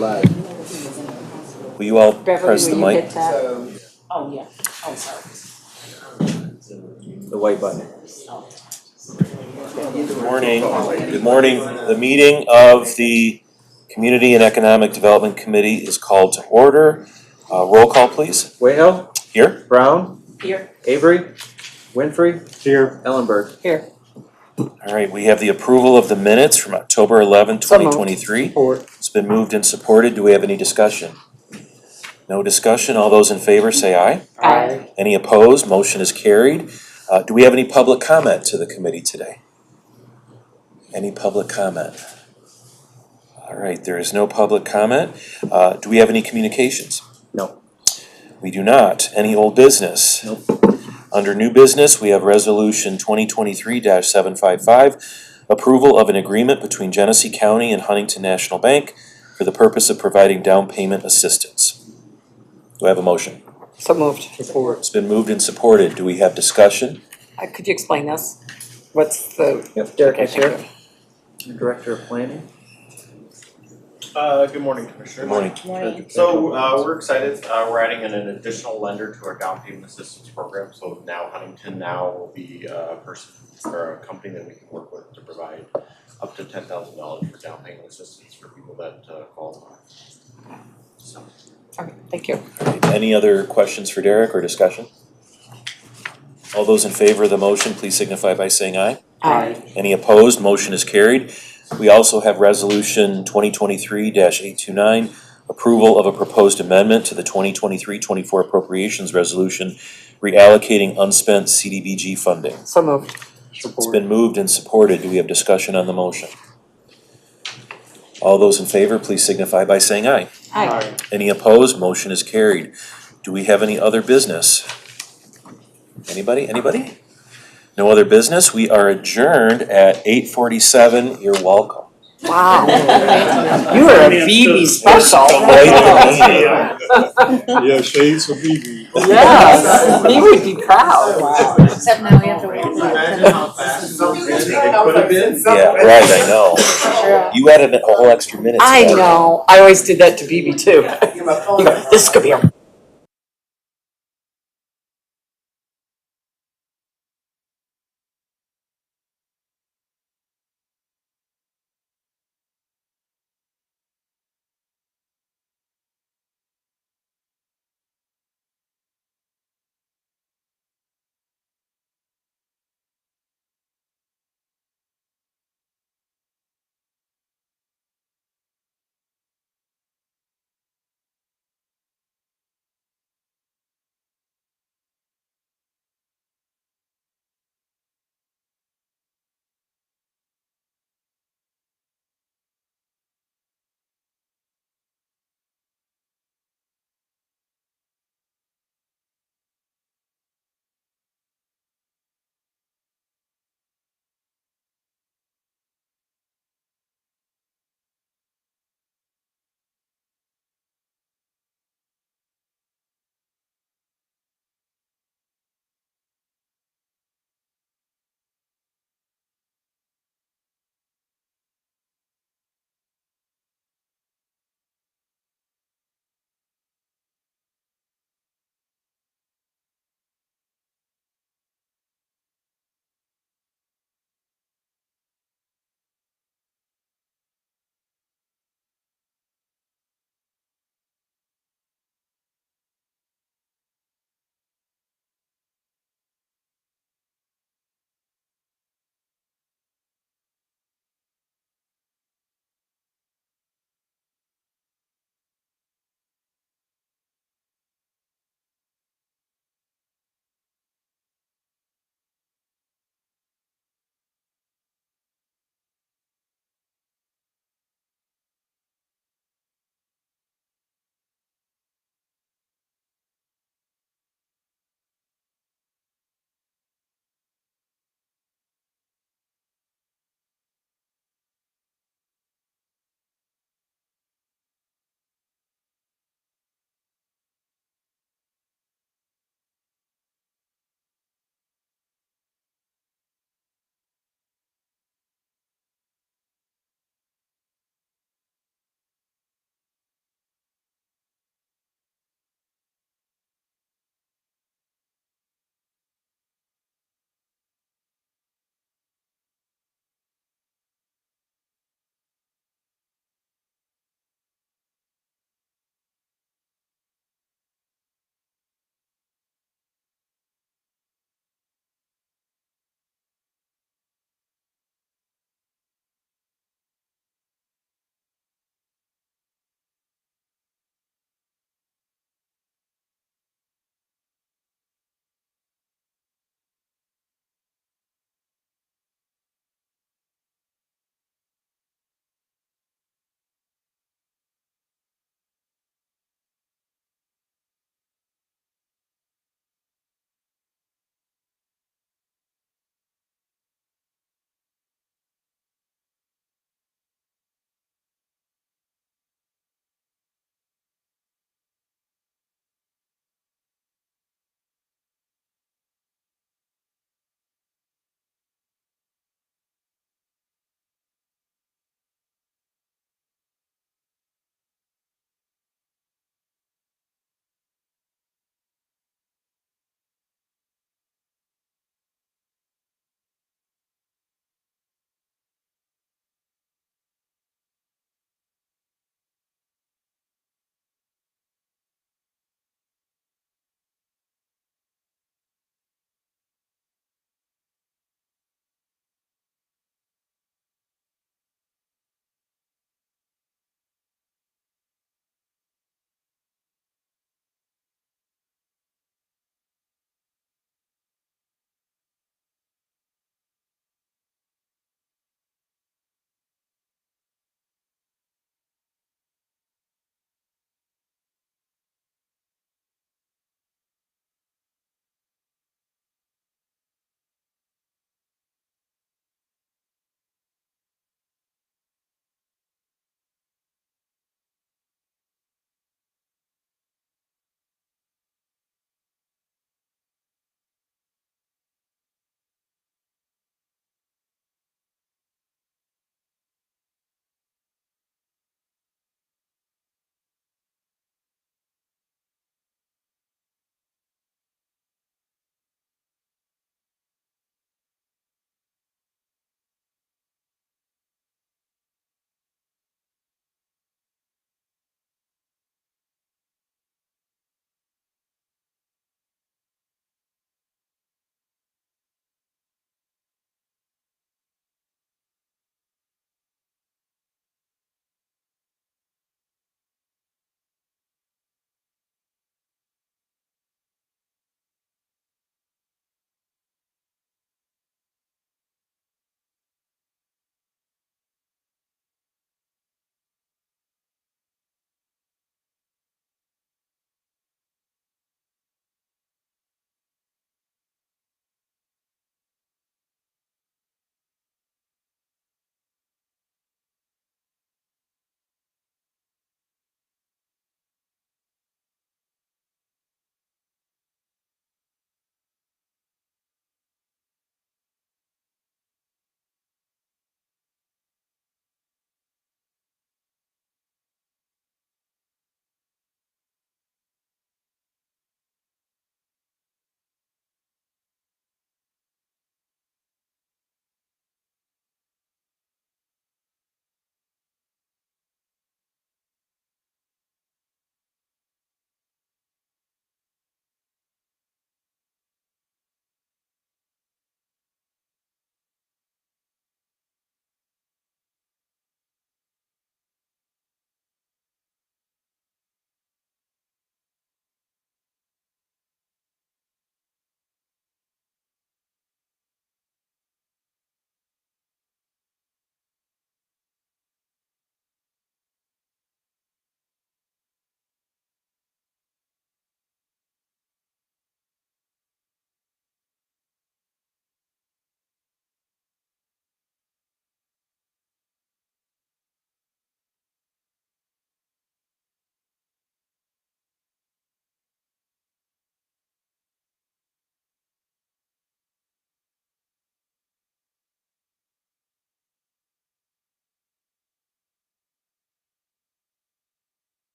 Will you all Beverly, press the will you mic? hit that? Oh, yeah. Oh, sorry. The white button. Good morning. Good morning. The meeting of the Community and Economic Development Committee is called to order. Roll call, please. Wayhill, Here. Brown, Here. Avery, Winfrey, Here. Ellenberg. Here. All right, we have the approval of the minutes from October 11, So moved. 2023. Support. It's been moved and supported. Do we have any discussion? No discussion. All those in favor say aye. Aye. Any opposed? Motion is carried. Do we have any public comment to the committee today? Any public comment? All right, there is no public comment. Do we have any communications? No. We do not. Any old business? Nope. Under new business, we have resolution 2023-755, approval of an agreement between Genesee County and Huntington National Bank for the purpose of providing down payment assistance. Do I have a motion? So moved. Support. It's been moved and supported. Do we have discussion? Could you explain this? What's the? Yep, Derek Okay, is thank here. Director of Planning. Good morning, Commissioner. Good morning. So, we're excited, we're adding in an additional lender to our down payment assistance program, so now Huntington will be a person or a company that we can work with to provide up to $10,000 for down payment assistance for people that qualify. So. Okay, thank you. Any other questions for Derek or discussion? All those in favor of the motion, please signify by saying aye. Aye. Any opposed? Motion is carried. We also have resolution 2023-829, approval of a proposed amendment to the 2023-24 appropriations resolution reallocating unspent CDBG funding. So moved. It's been moved and supported. Do we have discussion on the motion? All those in favor, please signify by saying aye. Aye. Any opposed? Motion is carried. Do we have any other business? Anybody? No other business? We are adjourned at 8:47. You're welcome. Wow. You are a BB special. Quite the meeting. Yeah, shades of BB. Yes, he would be proud. Except now we have to wait. Yeah, right, I know. You added a whole extra minute. I know. I always did that to BB too. You go, this could be a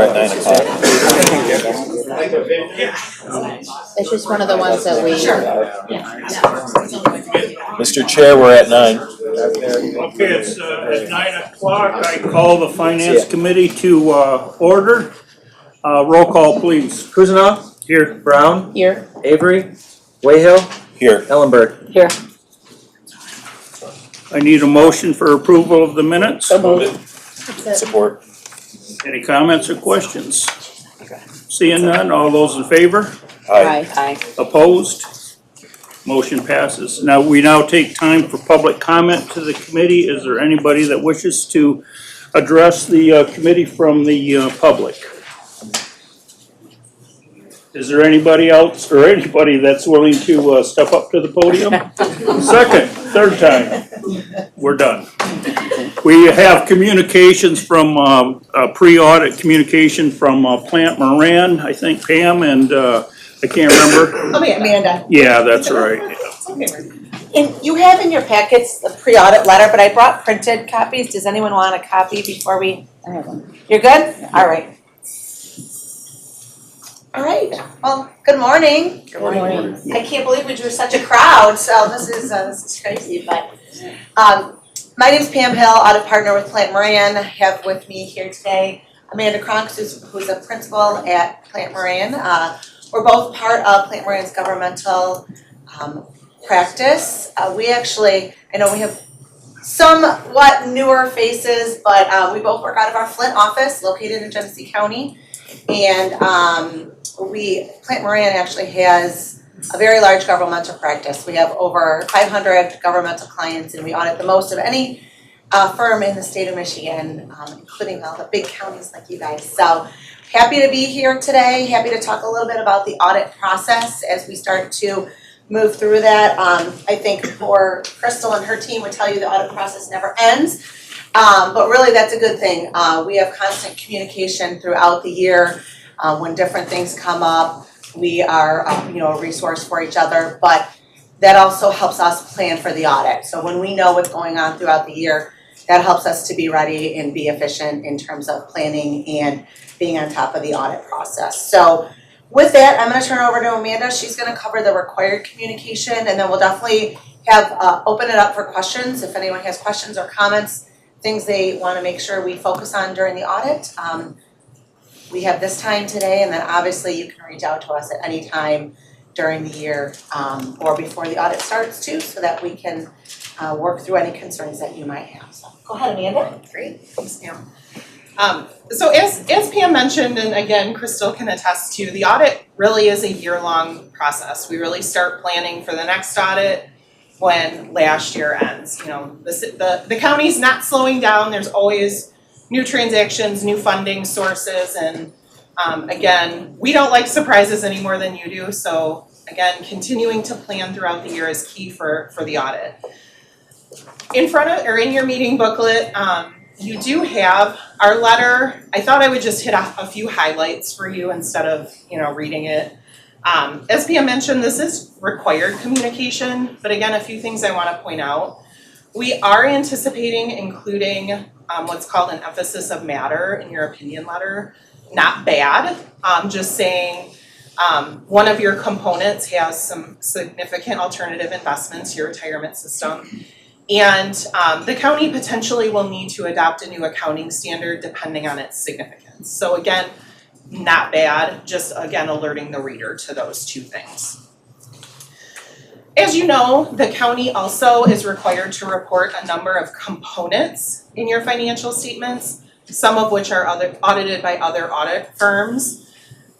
we're at 9 o'clock. It's just one of the ones that we. Mr. Chair, we're at 9. Okay, it's at 9 o'clock. I call the Finance Committee to order. Roll call, please. Kuznoff, Here. Brown, Here. Avery, Wayhill, Here. Ellenberg. Here. I need a motion for approval of the minutes. So moved. Support. Any comments or questions? Seeing none, all those in favor? Aye. Aye. Opposed? Motion passes. Now, we now take time for public comment to the committee. Is there anybody that wishes to address the committee from the public? Is there anybody else or anybody that's willing to step up to the podium? Second, third time. We're done. We have communications from, pre-audit communication from Plant Moran, I think Pam, and I can't remember. Amanda. Yeah, that's right. And you have in your packets the pre-audit letter, but I brought printed copies. Does anyone want a copy before we? I have one. You're good? All right. All right, well, good morning. Good morning. I can't believe we drew such a crowd, so this is crazy, but, my name's Pam Hill, audit partner with Plant Moran. I have with me here today Amanda Kronk, who's a principal at Plant Moran. We're both part of Plant Moran's governmental, practice. We actually, I know we have somewhat newer faces, but, we both work out of our Flint office located in Genesee County. And, Plant Moran actually has a very large governmental practice. We have over 500 governmental clients, and we audit the most of any firm in the state of Michigan, including all the big counties like you guys. So happy to be here today, happy to talk a little bit about the audit process as we start to move through that. I think for Crystal and her team would tell you the audit process never ends, but really that's a good thing. We have constant communication throughout the year. When different things come up, we are, a resource for each other, but that also helps us plan for the audit. So when we know what's going on throughout the year, that helps us to be ready and be efficient in terms of planning and being on top of the audit process. So with that, I'm gonna turn it over to Amanda. She's gonna cover the required communication, and then we'll definitely have, open it up for questions. If anyone has questions or comments, things they wanna make sure we focus on during the audit. We have this time today, and then obviously you can reach out to us at any time during the year, or before the audit starts too, so that we can work through any concerns that you might have. So go ahead, Amanda. Great, thanks Pam. So as Pam mentioned, and again, Crystal can attest to, the audit really is a year-long process. We really start planning for the next audit when last year ends. The county's not slowing down, there's always new transactions, new funding sources, and again, we don't like surprises any more than you do, so again, continuing to plan throughout the year is key for the audit. In your meeting booklet, you do have our letter. I thought I would just hit a few highlights for you instead of, reading it. As Pam mentioned, this is required communication, but again, a few things I want to point out. We are anticipating including what's called an emphasis of matter in your opinion letter. Not bad, just saying one of your components has some significant alternative investments, your retirement system. And the county potentially will need to adopt a new accounting standard depending on its significance. So again, not bad, just again alerting the reader to those two things. As you know, the county also is required to report a number of components in your financial statements, some of which are audited by other audit firms.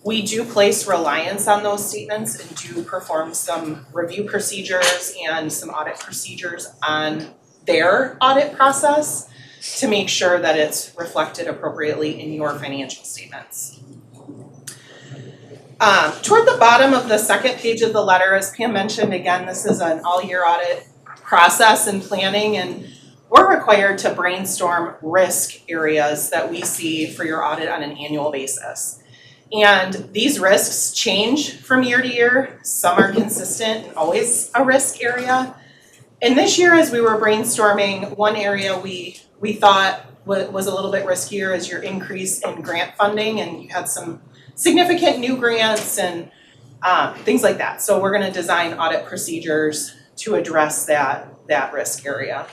We do place reliance on those statements and do perform some review procedures and some audit procedures on their audit process to make sure that it's reflected appropriately in your financial statements. Toward the bottom of the second page of the letter, as Pam mentioned, again, this is an all-year audit process and planning, and we're required to brainstorm risk areas that we see for your audit on an annual basis. And these risks change from year to year. Some are consistent and always a risk area. And this year, as we were brainstorming, one area we thought was a little bit riskier as your increase in grant funding, and you had some significant new grants and things like that. So we're gonna design audit procedures to address that risk area.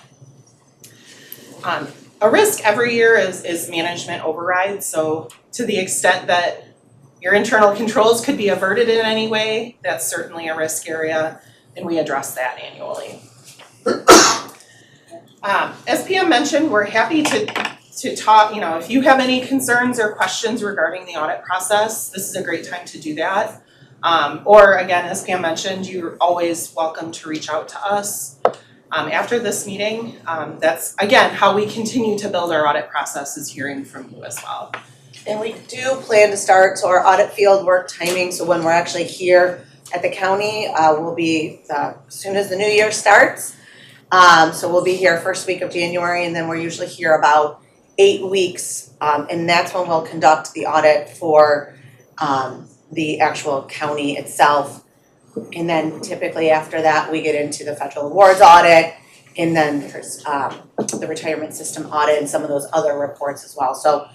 A risk every year is management override, so to the extent that your internal controls could be averted in any way, that's certainly a risk area, and we address that annually. As PM mentioned, we're happy to talk, if you have any concerns or questions regarding the audit process, this is a great time to do that. Or again, as Pam mentioned, you're always welcome to reach out to us after this meeting. That's again how we continue to build our audit process, is hearing from you as well. And we do plan to start, so our audit field work timing, so when we're actually here at the county, will be as soon as the new year starts. So we'll be here first week of January, and then we're usually here about 8 weeks. And that's when we'll conduct the audit for the actual county itself. And then typically after that, we get into the federal awards audit, and then there's the retirement system audit and some of those other reports as well. So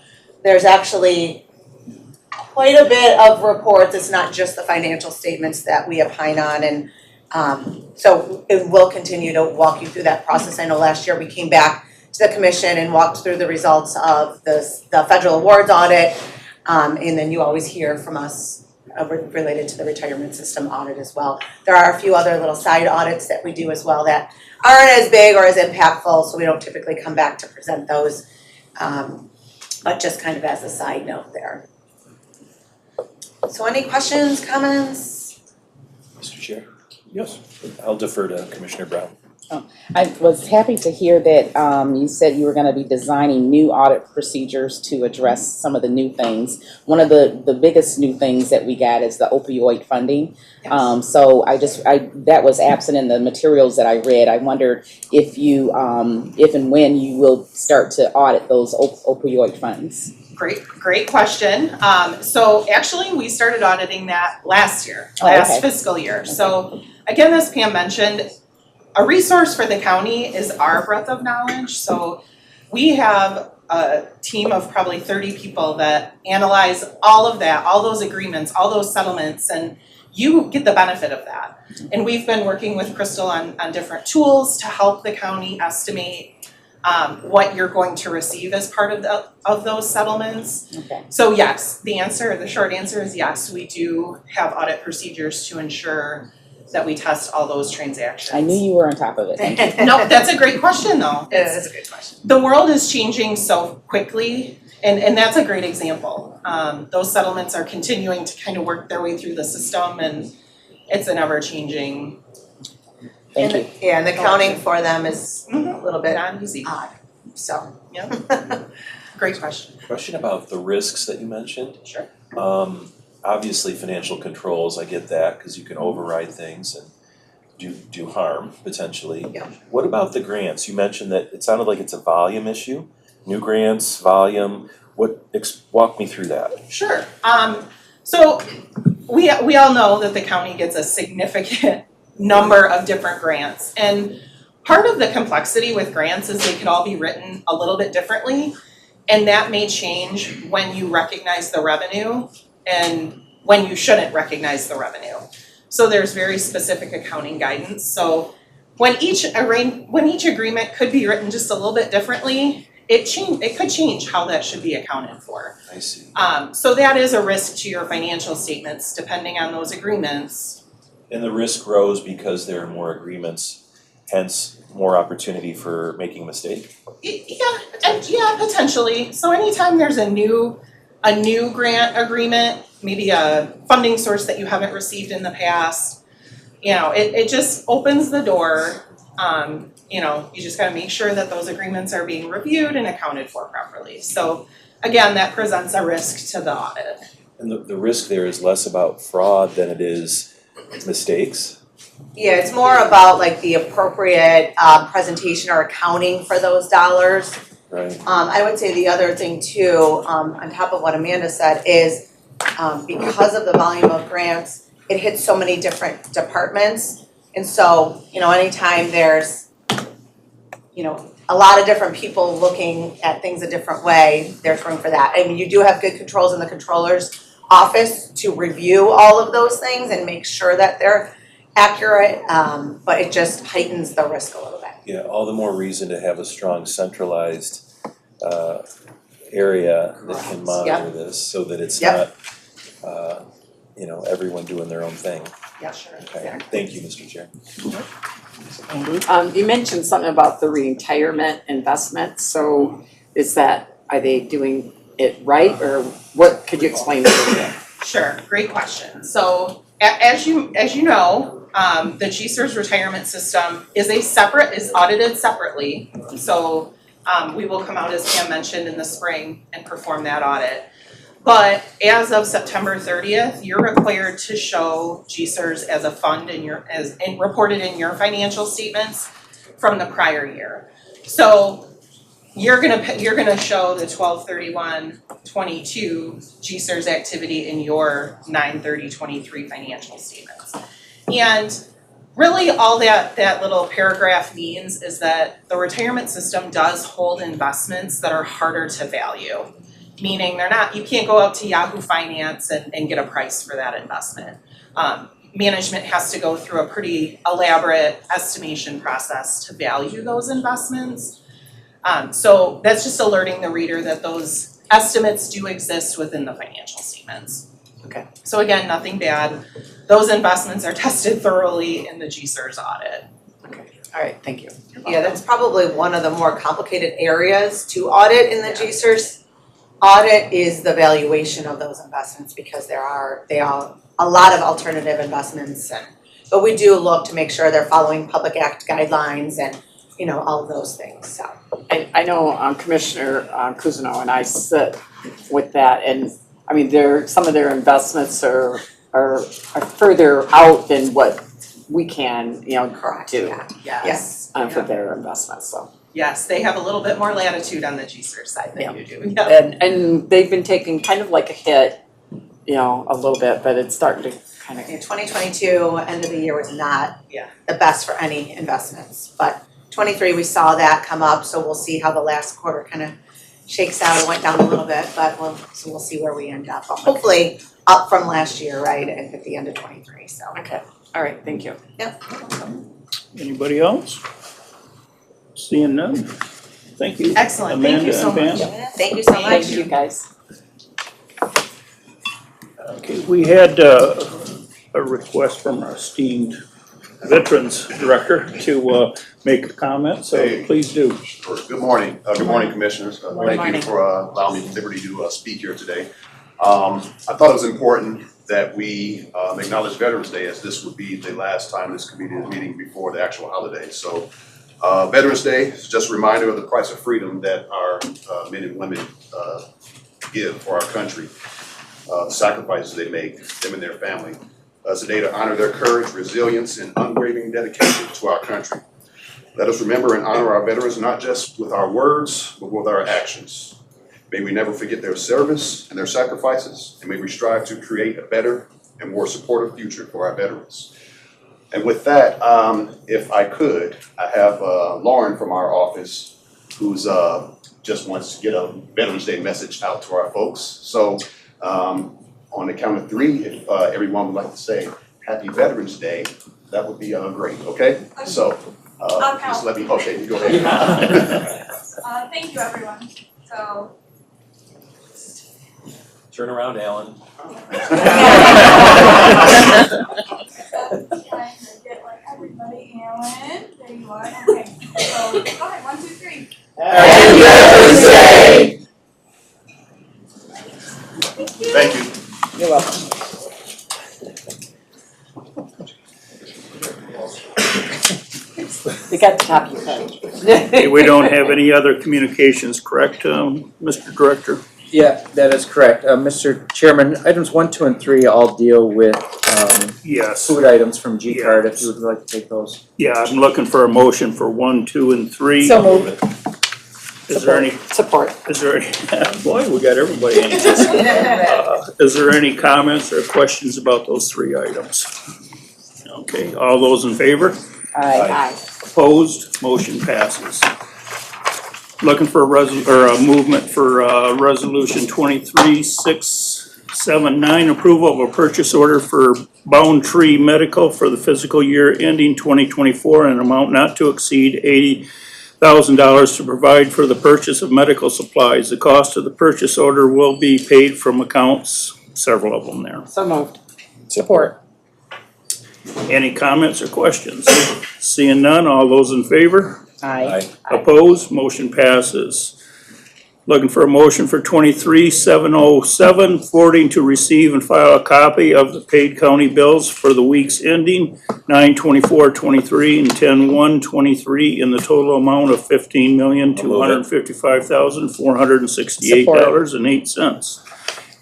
there's actually quite a bit of reports. It's not just the financial statements that we opine on, and so it will continue to walk you through that process. I know last year we came back to the commission and walked through the results of the federal awards audit, and then you always hear from us related to the retirement system audit as well. There are a few other little side audits that we do as well that aren't as big or as impactful, so we don't typically come back to present those, but just kind of as a side note there. So any questions, comments? Mr. Chair, Yes. I'll defer to Commissioner Brown. I was happy to hear that you said you were gonna be designing new audit procedures to address some of the new things. One of the biggest new things that we got is the opioid funding. So that was absent in the materials that I read. I wondered if and when you will start to audit those opioid funds. Great question. So actually, we started auditing that last okay. fiscal year. So again, as Pam mentioned, a resource for the county is our breadth of knowledge. So we have a team of probably 30 people that analyze all of that, all those agreements, all those settlements, and you get the benefit of that. And we've been working with Crystal on different tools to help the county estimate what you're going to receive as part of those settlements. Okay. So yes, the short answer is yes, we do have audit procedures to ensure that we test all those transactions. I knew you were on top of it. Thank you. No, that's a great question though. It is a good question. The world is changing so quickly, and that's a great example. Those settlements are continuing to kind of work their way through the system, and it's an ever-changing. Thank you. Yeah, and the accounting for them is a little bit Not easy. odd, so. Great question. Question about the risks that you mentioned. Sure. Obviously, financial controls, I get that, because you can override things and do harm potentially. Yeah. What about the grants? You mentioned that it sounded like it's a volume issue, new grants, volume. Walk me through that. Sure. So we all know that the county gets a significant number of different grants, and part of the complexity with grants is they could all be written a little bit differently, and that may change when you recognize the revenue and when you shouldn't recognize the revenue. So there's very specific accounting guidance. So when each agreement could be written just a little bit differently, it could change how that should be accounted for. I see. So that is a risk to your financial statements depending on those agreements. And the risk grows because there are more agreements, hence more opportunity for making a mistake? Yeah, potentially. So anytime there's a new grant agreement, maybe a funding source that you haven't received in the past, it just opens the door. You just gotta make sure that those agreements are being reviewed and accounted for properly. So again, that presents a risk to the audit. And the risk there is less about fraud than it is mistakes? Yeah, it's more about like the appropriate presentation or accounting for those dollars. Right. I would say the other thing too, on top of what Amanda said, is because of the volume of grants, it hits so many different departments. And so, anytime there's a lot of different people looking at things a different way, there's room for that. I mean, you do have good controls in the controller's office to review all of those things and make sure that they're accurate, but it just heightens the risk a little bit. Yeah, all the more reason to have a strong centralized area that can monitor this, so that it's Yep. not, everyone doing their own thing. Yeah, sure. Okay, thank you, Mr. Chair. You mentioned something about the retirement investment, so are they doing it right, or what, could you explain that a little bit? Sure, great question. So as you know, the GSERS retirement system is audited separately. So we will come out, as Pam mentioned, in the spring and perform that audit. But as of September 30th, you're required to show GSERS as a fund reported in your financial statements from the prior year. So you're gonna show the 12/31/22 GSERS activity in your 9/30/23 financial statements. And really all that little paragraph means is that the retirement system does hold investments that are harder to value. Meaning you can't go out to Yahoo Finance and get a price for that investment. Management has to go through a pretty elaborate estimation process to value those investments. So that's just alerting the reader that those estimates do exist within the financial statements. Okay. So again, nothing bad. Those investments are tested thoroughly in the GSERS audit. Okay, all right, thank you. Yeah, that's probably one of the more complicated areas to audit in the GSERS audit is the valuation of those investments, because they are a lot of alternative investments, but we do look to make sure they're following Public Act guidelines and all of those things. So I know Commissioner Cousineau and I sit with that, and I mean, some of their investments are further out than what we can, correct. do. Yeah. Yes. For their investments, so. Yes, they have a little bit more latitude on the GSERS side than you do. Yep. And they've been taking kind of like a hit, a little bit, but it's starting to kind of. 2022 end of the year was not Yeah. the best for any investments, but 23 we saw that come up, so we'll see how the last quarter kind of shakes out. It went down a little bit, but we'll see where we end up. But hopefully up from last year, right, at the end of 23. So Okay, all right, thank you. Yep. Anybody else? Seeing none? Thank you. Excellent, thank you so Amanda much. and Pam. Thank you so much. Thank you, guys. Okay, we had a request from our esteemed Veterans Director to make a comment, so Hey. please do. Sure. Good morning, Commissioners. Thank morning. you for allowing me the liberty to speak here today. I thought it was important that we acknowledge Veterans Day, as this would be the last time this committee is meeting before the actual holiday. So Veterans Day is just a reminder of the price of freedom that our men and women give for our country, the sacrifices they make, them and their family. It's a day to honor their courage, resilience, and unwavering dedication to our country. Let us remember and honor our veterans not just with our words, but with our actions. May we never forget their service and their sacrifices, and may we strive to create a better and more supportive future for our veterans. And with that, if I could, I have Lauren from our office, who's just wants to get a Veterans Day message out to our folks. So on the count of three, if everyone would like to say Happy Veterans Day, that would be great, okay? So just let me, okay, you go ahead. Thank you, everyone. So. Turn around, Alan. Trying to get like everybody, Alan. There you are. Okay. So go ahead. 1, 2, 3. Happy Veterans Day! Thank you. You're welcome. You got the top of your head. Okay, we don't have any other communications, correct, Mr. Director? Yeah, that is correct. Mr. Chairman, items 1, 2, and 3 all deal with Yes. food items from G-Card, if you would like to take those. Yeah, I'm looking for a motion for 1, 2, and 3. So moved. Is there any, Support. is there any, boy, we got everybody anxious. Is there any comments or questions about those 3 items? Okay, all those in favor? Aye. Opposed, motion passes. Looking for a movement for, resolution 23679, approval of a purchase order for Bound Tree Medical for the fiscal year ending 2024 in an amount not to exceed $80,000 to provide for the purchase of medical supplies. The cost of the purchase order will be paid from accounts, several of them there. So moved. Support. Any comments or questions? Seeing none, all those in favor? Aye. Opposed, motion passes. Looking for a motion for 23707, forwarding to receive and file a copy of the paid county bills for the weeks ending 9/24/23 and 10/1/23 in the total amount of $15,255,468.08.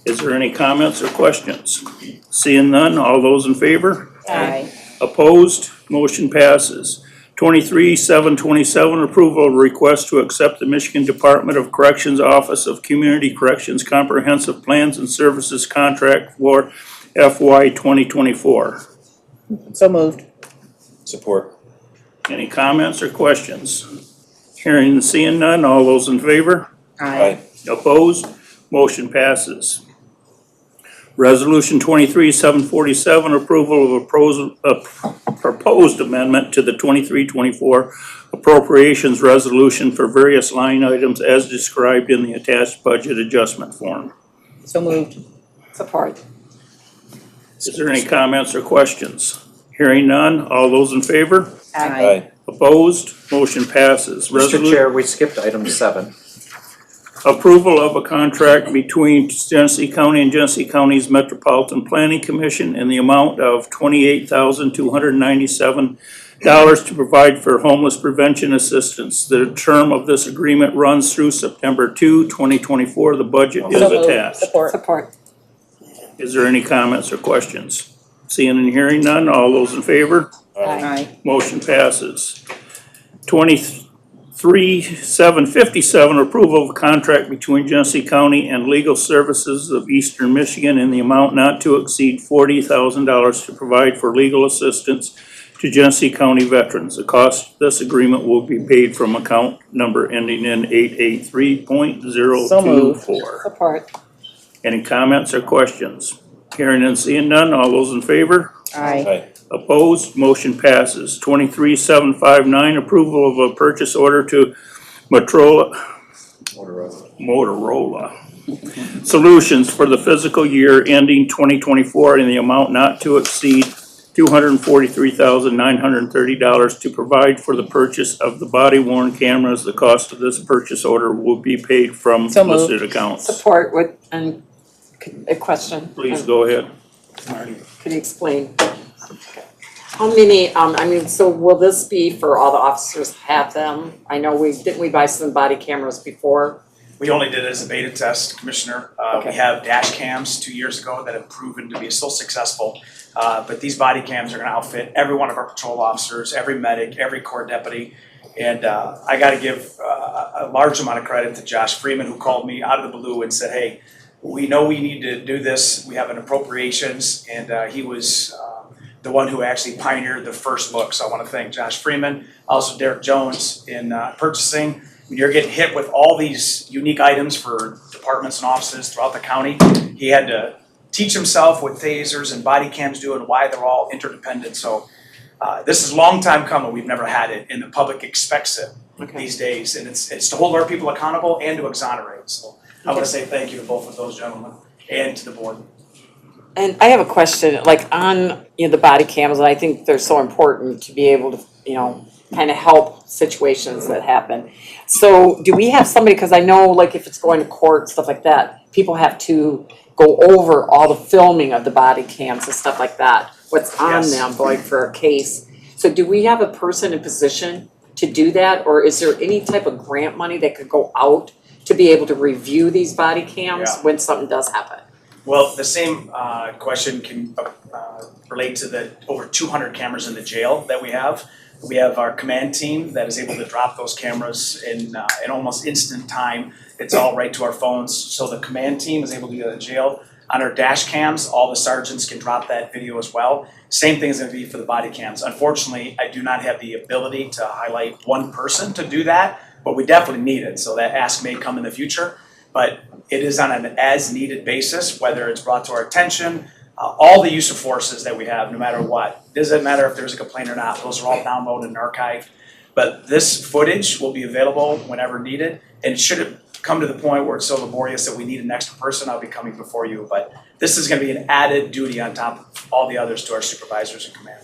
Is there any comments or questions? Seeing none, all those in favor? Aye. Opposed, motion passes. 23727, approval of request to accept the Michigan Department of Corrections Office of Community Corrections Comprehensive Plans and Services Contract for FY 2024. So moved. Support. Any comments or questions? Hearing and seeing none, all those in favor? Aye. Opposed, motion passes. Resolution 23747, approval of a proposed amendment to the 23-24 appropriations resolution for various line items as described in the attached budget adjustment form. So moved. Support. Is there any comments or questions? Hearing none, all those in favor? Aye. Opposed, motion passes. Mr. Chair, we skipped item 7. Approval of a contract between Genesee County and Genesee County's Metropolitan Planning Commission in the amount of $28,297 to provide for homeless prevention assistance. The term of this agreement runs through September 2, 2024. The budget is So moved. attached. Support. Support. Is there any comments or questions? Seeing and hearing none, all those in favor? Aye. Motion passes. 23757, approval of a contract between Genesee County and Legal Services of Eastern Michigan in the amount not to exceed $40,000 to provide for legal assistance to Genesee County veterans. The cost of this agreement will be paid from account number ending in 883.024. So moved. Support. Any comments or questions? Hearing and seeing none, all those in favor? Aye. Opposed, motion passes. 23759, approval of a purchase order to Motorola Solutions for the fiscal year ending 2024 in the amount not to exceed $243,930 to provide for the purchase of the body worn cameras. The cost of this purchase order will be paid from So moved. listed accounts. Support with, and a question. Please go ahead. Could you explain? How many, so will this be for all the officers have them? I know didn't we buy some body cameras before? We only did it as a beta test, Commissioner. We have dash cams 2 years ago that have proven to be so successful. But these body cams are gonna outfit every one of our patrol officers, every medic, every court deputy. And I gotta give a large amount of credit to Josh Freeman, who called me out of the blue and said, hey, we know we need to do this. We have an appropriations, and he was the one who actually pioneered the first look. So I want to thank Josh Freeman, also Derek Jones in purchasing. When you're getting hit with all these unique items for departments and offices throughout the county, he had to teach himself what tasers and body cams do and why they're all interdependent. So this is a long time coming. We've never had it, and the public expects it these days. And it's to hold our people accountable and to exonerate. So I want to say thank you to both of those gentlemen and to the board. And I have a question, like on, the body cams, and I think they're so important to be able to, kind of help situations that happen. So do we have somebody, because I know like if it's going to court, stuff like that, people have to go over all the filming of the body cams and stuff like that, what's on Yes. them going for a case. So do we have a person in position to do that, or is there any type of grant money that could go out to be able to review these body cams Yeah. when something does happen? Well, the same question can relate to the over 200 cameras in the jail that we have. We have our command team that is able to drop those cameras in almost instant time. It's all right to our phones. So the command team is able to do that in jail. On our dash cams, all the sergeants can drop that video as well. Same thing is gonna be for the body cams. Unfortunately, I do not have the ability to highlight one person to do that, but we definitely need it, so that ask may come in the future. But it is on an as-needed basis, whether it's brought to our attention, all the use of forces that we have, no matter what. Doesn't matter if there's a complaint or not, those are all downloaded and archived. But this footage will be available whenever needed, and should it come to the point where it's so laborious that we need an extra person, I'll be coming before you. But this is gonna be an added duty on top of all the others to our supervisors in command.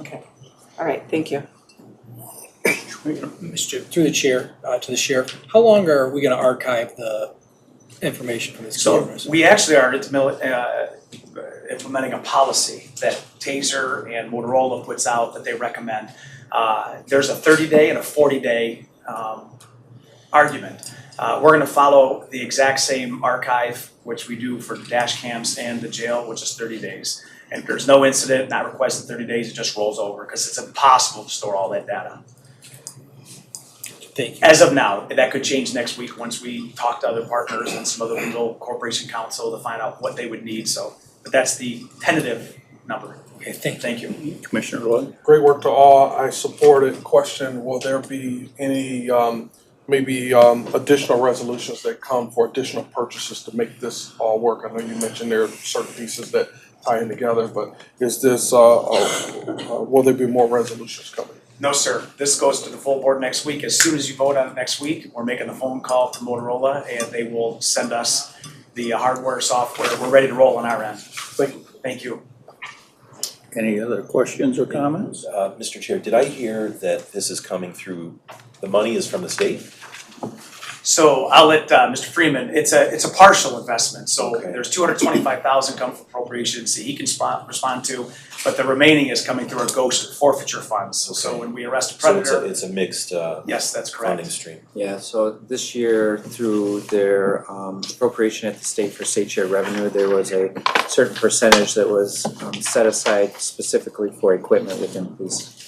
Okay, all right, thank you. Mr. Through the chair, to the sheriff, how long are we gonna archive the information from this camera? So we actually are implementing a policy that TASER and Motorola puts out that they recommend. There's a 30-day and a 40-day argument. We're gonna follow the exact same archive, which we do for the dash cams and the jail, which is 30 days. And if there's no incident, not requested 30 days, it just rolls over because it's impossible to store all that data. Thank you. As of now, that could change next week once we talk to other partners and some other legal corporation counsel to find out what they would need, so, but that's the tentative number. Okay, thank you. Thank you. Commissioner Lloyd? Great work to all. I support it. Question, will there be any, maybe additional resolutions that come for additional purchases to make this all work? I know you mentioned there are certain pieces that tie in together, but is this, will there be more resolutions coming? No, sir. This goes to the full board next week. As soon as you vote on it next week, we're making the phone call to Motorola and they will send us the hardware, software. We're ready to roll on our end. Thank you. Thank you. Any other questions or comments? Mr. Chair, did I hear that this is coming through, the money is from the state? So I'll let Mr. Freeman, it's a partial investment, so Okay. there's 225,000 come from appropriations that he can respond to, but the remaining is coming through our ghost forfeiture funds. So when we arrest a So predator, it's a mixed yes, that's funding correct. stream. Yeah, so this year through their appropriation at the state for state share revenue, there was a certain percentage that was set aside specifically for equipment within police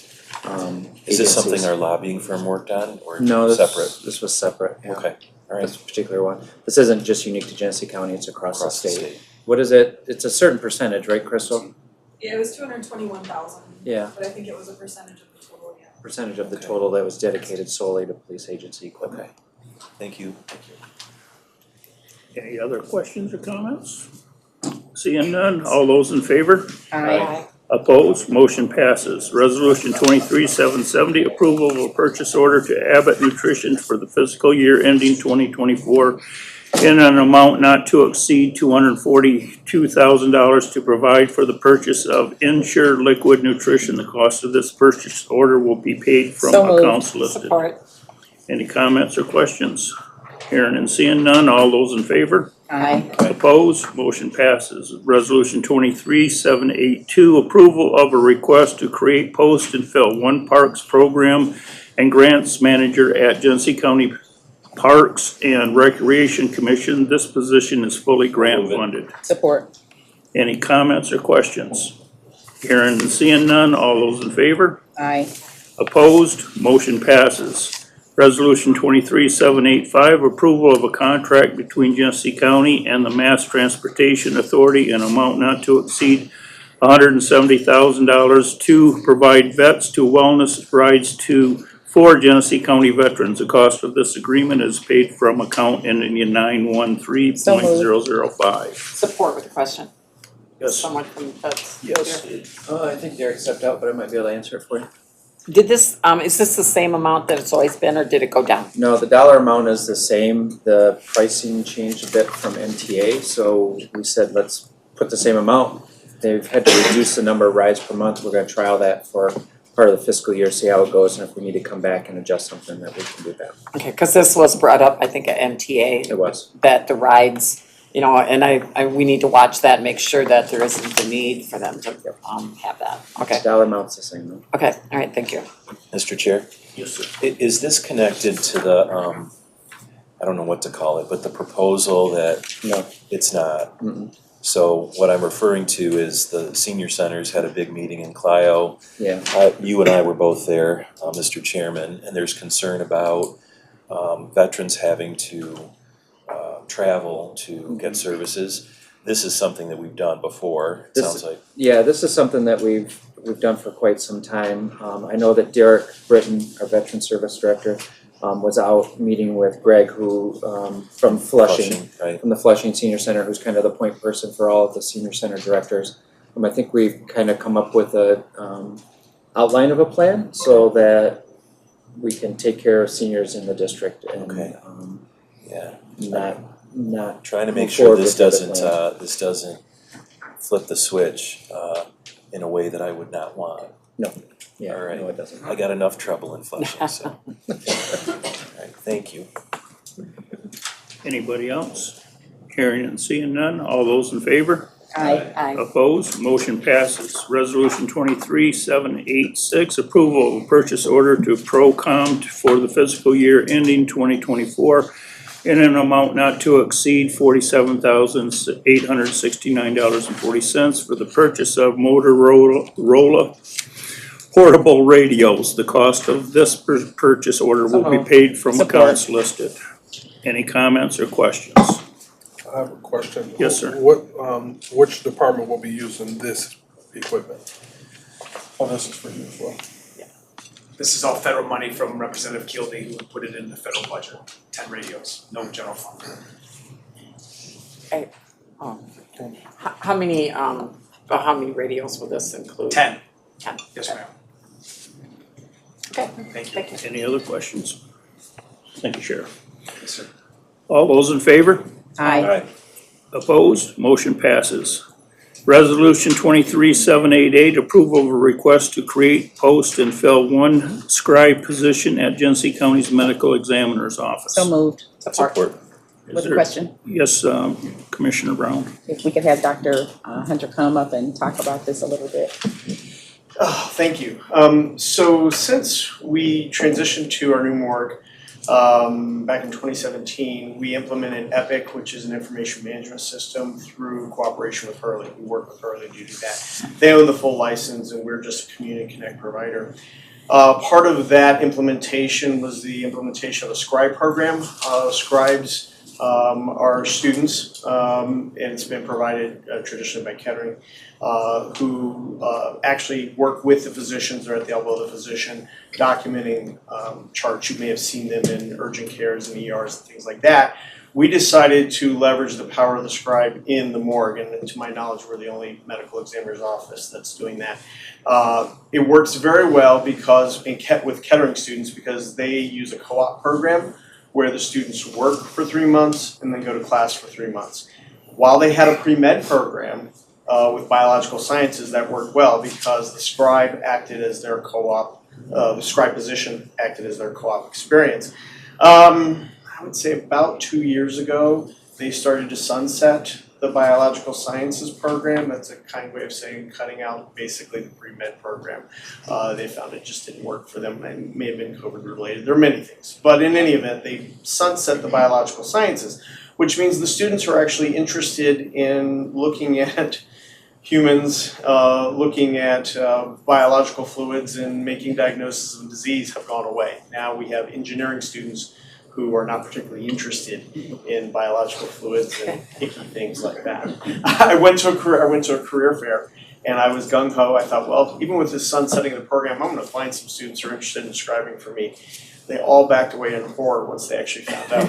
Is this something agencies. our lobbying firm worked on or No, separate? this was separate, yeah. Okay, all right. This particular one. This isn't just unique to Genesee County, it's across the state. What is it? It's a certain percentage, right, Crystal? Yeah, it was 221,000. Yeah. But I think it was a percentage of the total, yeah. Percentage of the total that was dedicated solely to police agency equipment. Okay, thank you. Any other questions or comments? Seeing none, all those in favor? Aye. Opposed, motion passes. Resolution 23-770, approval of a purchase order to Abbott Nutrition for the fiscal year ending 2024 in an amount not to exceed $242,000 to provide for the purchase of Ensure Liquid Nutrition. The cost of this purchase order will be paid from So moved. accounts listed. Support. Any comments or questions? Hearing and seeing none, all those in favor? Aye. Opposed, motion passes. Resolution 23-782, approval of a request to create, post, and fill one parks program and grants manager at Genesee County Parks and Recreation Commission. This position is fully grant funded. Support. Any comments or questions? Hearing and seeing none, all those in favor? Aye. Opposed, motion passes. Resolution 23-785, approval of a contract between Genesee County and the Mass Transportation Authority in amount not to exceed $170,000 to provide vets to wellness rides for Genesee County veterans. The cost of this agreement is paid from account ending in 913.005. Support with a question. Yes. Someone from that's Yes. here. I think Derek stepped out, but I might be able to answer it for you. Did this, is this the same amount that it's always been, or did it go down? No, the dollar amount is the same. The pricing changed a bit from MTA, so we said, let's put the same amount. They've had to reduce the number of rides per month. We're gonna trial that for part of the fiscal year, see how it goes, and if we need to come back and adjust something, that we can do that. Okay, cause this was brought up, I think, at MTA, It was. that the rides, and we need to watch that, make sure that there isn't the need for them to, have that. Okay, The dollar amount's the same though. okay, all right, thank you. Mr. Chair, Yes, sir. is this connected to the, I don't know what to call it, but the proposal that No. it's not? Mm-mm. So what I'm referring to is the senior centers had a big meeting in Clio. Yeah. You and I were both there, Mr. Chairman, and there's concern about veterans having to travel to get services. this is something that we've done before, it This- sounds like. Yeah, this is something that we've done for quite some time. I know that Derek Britton, our Veteran Service Director, was out meeting with Greg, who, from Flushing, Right, from the Flushing Senior Center, who's kind of the point person for all of the senior center directors. I think we've kind of come up with a, outline of a plan so that we can take care of seniors in the district and, Okay. yeah. not Trying to make move sure forward this with the other doesn't, this doesn't flip the switch, in a way that I would not want. Yeah, All right. no, it doesn't. I got enough trouble in Flushing, so. All right, thank you. Anybody else? Hearing and seeing none, all those in favor? Aye. Opposed, motion passes. Resolution 23786, approval of purchase order to Procom for the fiscal year ending 2024 in an amount not to exceed $47,869.40 for the purchase of Motorola portable radios. The cost of this purchase order will be paid from Support. accounts listed. Any comments or questions? I have a question. Yes, sir. Which department will be using this equipment? Oh, this is for you as well. This is all federal money from Representative Keelty, who put it in the federal budget, 10 radios, no general fund. How many radios will this include? 10. 10. Yes, ma'am. Okay. Thank you. Thank you. Any other questions? Thank you, Sheriff. Yes, sir. All those in favor? Aye. Opposed? Motion passes. Resolution 23788, approval of a request to create, post, and fill one scribe position at Genesee County's Medical Examiner's Office. So moved. Support. Is With a there- question, Yes, Commissioner Brown. if we could have Dr. Hunter come up and talk about this a little bit. Oh, thank you. So since we transitioned to our new morgue, back in 2017, we implemented Epic, which is an information management system, through cooperation with Hurley. We work with Hurley to do that. They own the full license and we're just a Community Connect provider. Part of that implementation was the implementation of a scribe program. Scribes are students, and it's been provided traditionally by Kettering, who actually work with the physicians or at the elbow of the physician, documenting charts. You may have seen them in urgent cares and ERs and things like that. We decided to leverage the power of the scribe in the morgue, and to my knowledge, we're the only medical examiner's office that's doing that. It works very well because with Kettering students, because they use a co-op program where the students work for 3 months and then go to class for 3 months. While they had a pre-med program with biological sciences, that worked well because the scribe acted as their co-op, the scribe position acted as their co-op experience. I would say about 2 years ago, they started to sunset the biological sciences program. That's a kind way of saying cutting out basically the pre-med program. They found it just didn't work for them. It may have been COVID related. There are many things. But in any event, they sunset the biological sciences, which means the students who are actually interested in looking at humans, looking at biological fluids and making diagnoses of disease have gone away. Now we have engineering students who are not particularly interested in biological fluids and icky things like that. I went to a career fair and I was gung-ho. I thought, well, even with this sunsetting of the program, I'm gonna find some students who are interested in scribing for me. They all backed away in horror once they actually found out.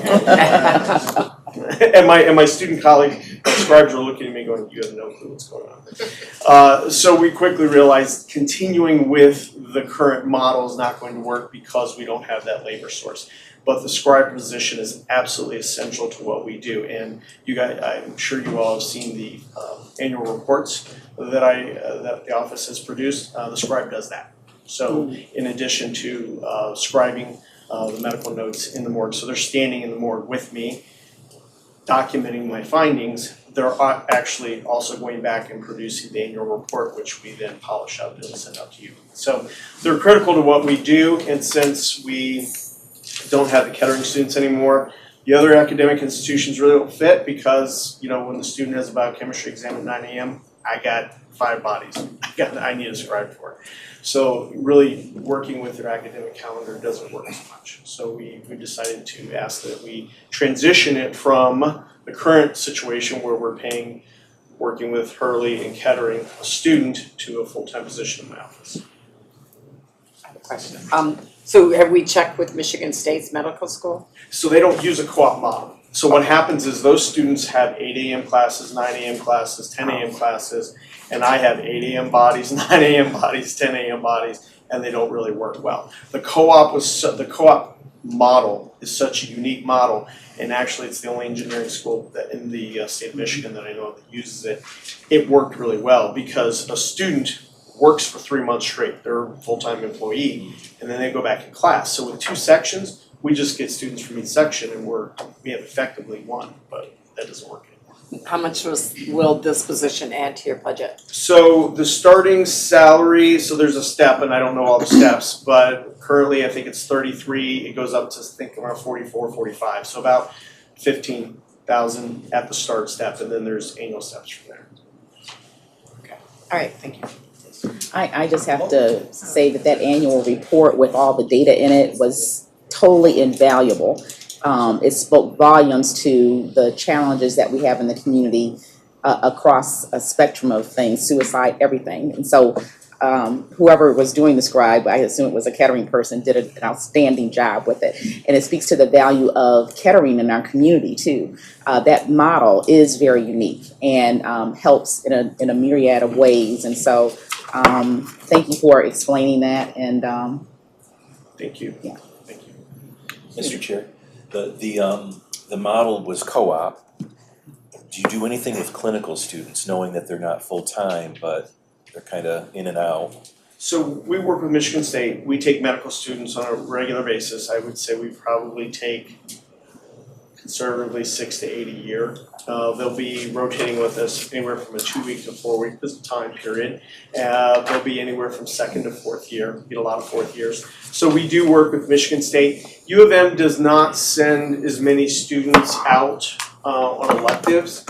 and my student colleague, scribes were looking at me going, you have no clue what's going on. So we quickly realized continuing with the current model is not going to work because we don't have that labor source. But the scribe position is absolutely essential to what we do. And you guys, I'm sure you all have seen the annual reports that the office has produced. The scribe does that. So in addition to scribing the medical notes in the morgue, so they're standing in the morgue with me, documenting my findings. They're actually also going back and producing the annual report, which we then polish up and send out to you. So they're critical to what we do, and since we don't have the Kettering students anymore, the other academic institutions really don't fit because, you know, when the student has a biochemistry exam at 9 a.m., I got 5 bodies I need a scribe for. So really working with their academic calendar doesn't work as much. So we decided to ask that we transition it from the current situation where we're paying working with Hurley and Kettering, a student to a full-time position in my office. I have a question. So have we checked with Michigan State's medical school? So they don't use a co-op model. So what happens is those students have 8 a.m. classes, 9 a.m. classes, 10 a.m. classes, and I have 8 a.m. bodies, 9 a.m. bodies, 10 a.m. bodies, and they don't really work well. The co-op model is such a unique model, and actually it's the only engineering school that in the state of Michigan that I know of that uses it. It worked really well because a student works for 3 months straight, they're a full-time employee, and then they go back in class. So with 2 sections, we just get students from each section and we have effectively 1, but that doesn't work anymore. How much will this position add to your budget? So the starting salary, so there's a step, and I don't know all the steps, but currently I think it's 33, it goes up to I think around 44, 45, so about 15,000 at the start step, and then there's annual steps from there. All right, thank you. I just have to say that annual report with all the data in it was totally invaluable. It spoke volumes to the challenges that we have in the community across a spectrum of things, suicide, everything. And so whoever was doing the scribe, I assume it was a Kettering person, did an outstanding job with it. And it speaks to the value of Kettering in our community too. That model is very unique and helps in a myriad of ways. And so thank you for explaining that, and thank you. Yeah. Thank you. Mr. Chair, the model was co-op. Do you do anything with clinical students, knowing that they're not full-time, but they're kind of in and out? So we work with Michigan State. We take medical students on a regular basis. I would say we probably take conservatively 6 to 8 a year. They'll be rotating with us anywhere from a 2-week to 4-week time period. They'll be anywhere from 2nd to 4th year. We get a lot of 4th years. So we do work with Michigan State. U of M does not send as many students out on electives.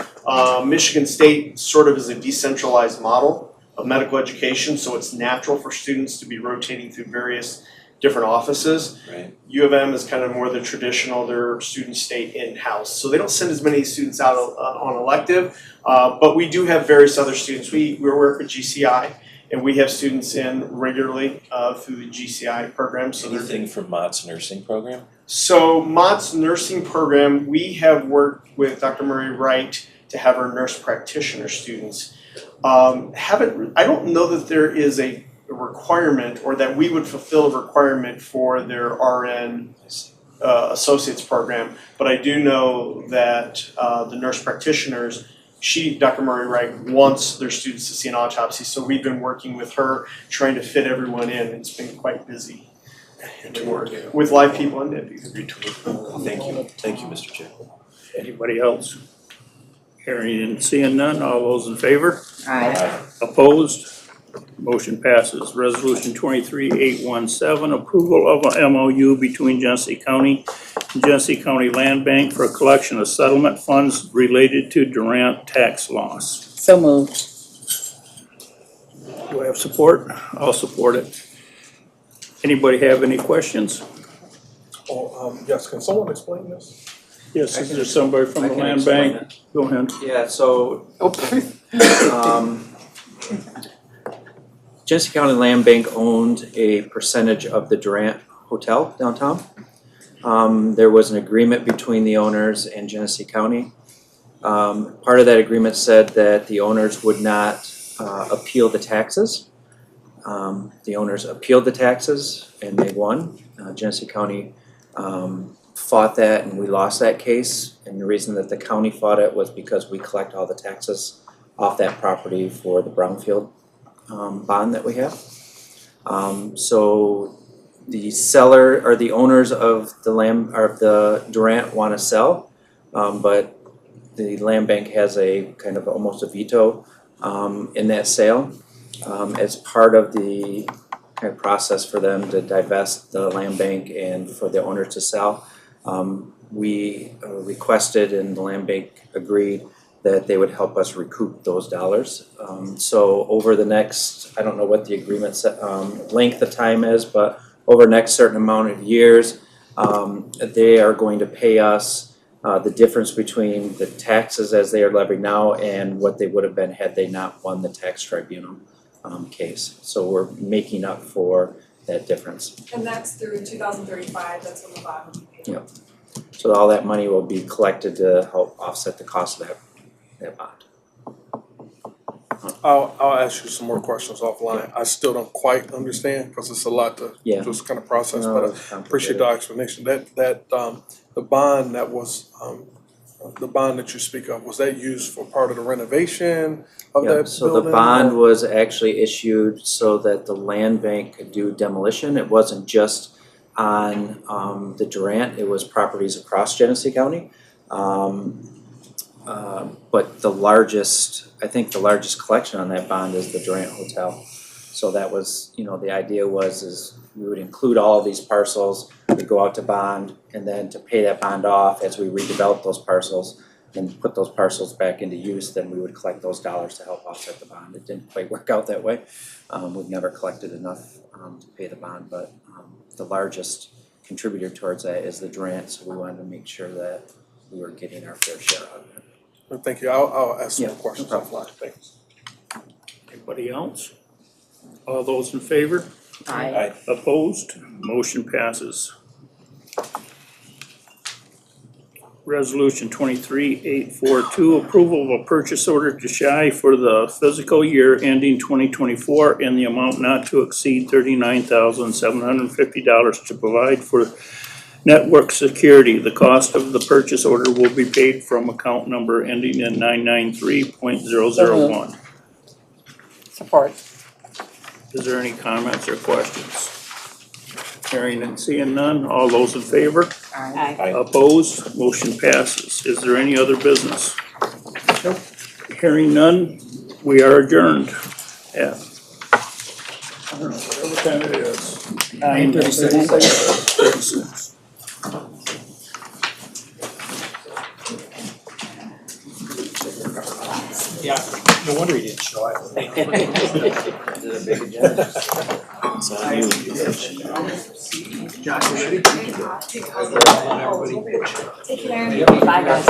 Michigan State sort of is a decentralized model of medical education, so it's natural for students to be rotating through various different offices. Right. U of M is kind of more the traditional, their students stay in-house. So they don't send as many students out on elective, but we do have various other students. We work with GCI, and we have students in regularly through the GCI program. So Anything from Mott's nursing program? So Mott's nursing program, we have worked with Dr. Murray Wright to have our nurse practitioner students. I don't know that there is a requirement or that we would fulfill a requirement for their RN associates program, but I do know that the nurse practitioners, Dr. Murray Wright, wants their students to see an autopsy, so we've been working with her, trying to fit everyone in. It's been quite busy to work with live people and dead people. Thank you, Mr. Chair. Anybody else? Hearing and seeing none, all those in favor? Aye. Opposed? Motion passes. Resolution 23-817, approval of a MOU between Genesee County and Genesee County Land Bank for a collection of settlement funds related to Durant tax loss. So moved. Do I have support? I'll support it. Anybody have any questions? Yes, can someone explain this? Yes, is there somebody from the land bank? Go ahead. Yeah, so Genesee County Land Bank owned a percentage of the Durant Hotel downtown. There was an agreement between the owners and Genesee County. Part of that agreement said that the owners would not appeal the taxes. The owners appealed the taxes and they won. Genesee County fought that and we lost that case. And the reason that the county fought it was because we collect all the taxes off that property for the brownfield bond that we have. So the seller or the owners of the land or the Durant want to sell, but the land bank has a kind of almost a veto in that sale. As part of the kind of process for them to divest the land bank and for the owners to sell, we requested and the land bank agreed that they would help us recoup those dollars. So over the next, I don't know what the agreement length of time is, but over the next certain amount of years, they are going to pay us the difference between the taxes as they are levied now and what they would have been had they not won the tax tribunal case. So we're making up for that difference. And that's through 2035, that's when the bond will be paid. Yep. So all that money will be collected to help offset the cost of that bond. I'll ask you some more questions offline. I still don't quite understand, because it's a lot to Yeah. just kind of process, No, but I it's appreciate the explanation. The bond that was, the bond that you speak of, was that used for part of the renovation of that Yeah, building? so the bond was actually issued so that the land bank could do demolition. It wasn't just on the Durant, it was properties across Genesee County. But the largest, I think the largest collection on that bond is the Durant Hotel. So that was, the idea is we would include all of these parcels, we go out to bond, and then to pay that bond off as we redevelop those parcels and put those parcels back into use, then we would collect those dollars to help offset the bond. It didn't quite work out that way. We've never collected enough to pay the bond, but the largest contributor towards that is the Durant, so we wanted to make sure that we were getting our fair share of it. Well, thank you. I'll ask some Yeah, more questions no offline. Thanks. Anybody else? All those in favor? Aye. Opposed? Motion passes. Resolution 23842, approval of a purchase order to Shy for the fiscal year ending 2024 in the amount not to exceed $39,750 to provide for network security. The cost of the purchase order will be paid from account number ending in 993.001. Support. Is there any comments or questions? Hearing and seeing none, all those in favor? Aye. Opposed, motion passes. Is there any other business? Hearing none, we are adjourned at, I don't know, whatever time it is. 9:36. Yeah, no wonder he didn't show up. Josh, you ready? Take care. Bye, guys.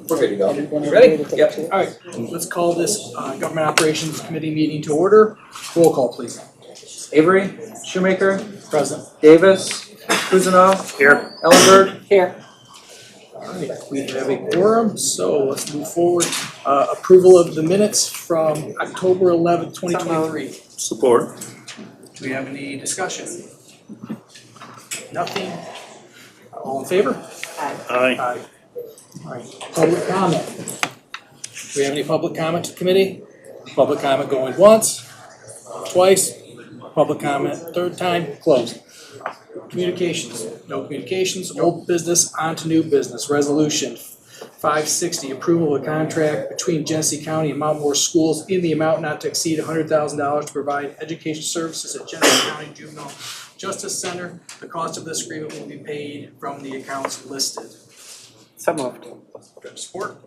We're good to go. You ready? Yep. All right, let's call this Government Operations Committee meeting to order. Roll call, please. Avery, Shoemaker, Present. Davis, Kuzenow, Here. Ellenberg. Here. All right, we have a quorum, so let's move forward. Approval of the minutes from October 11th, 2023. Support. Do we have any discussion? Nothing? All in favor? Aye. All right, public comment. Do we have any public comment to committee? Public comment going once, twice, public comment third time, closed. Communications, no communications, old business, on to new business. Resolution 560, approval of a contract between Genesee County and Mount Moore Schools in the amount not to exceed $100,000 to provide education services at Genesee County Juvenile Justice Center. The cost of this agreement will be paid from the accounts listed. So moved. Do I have support?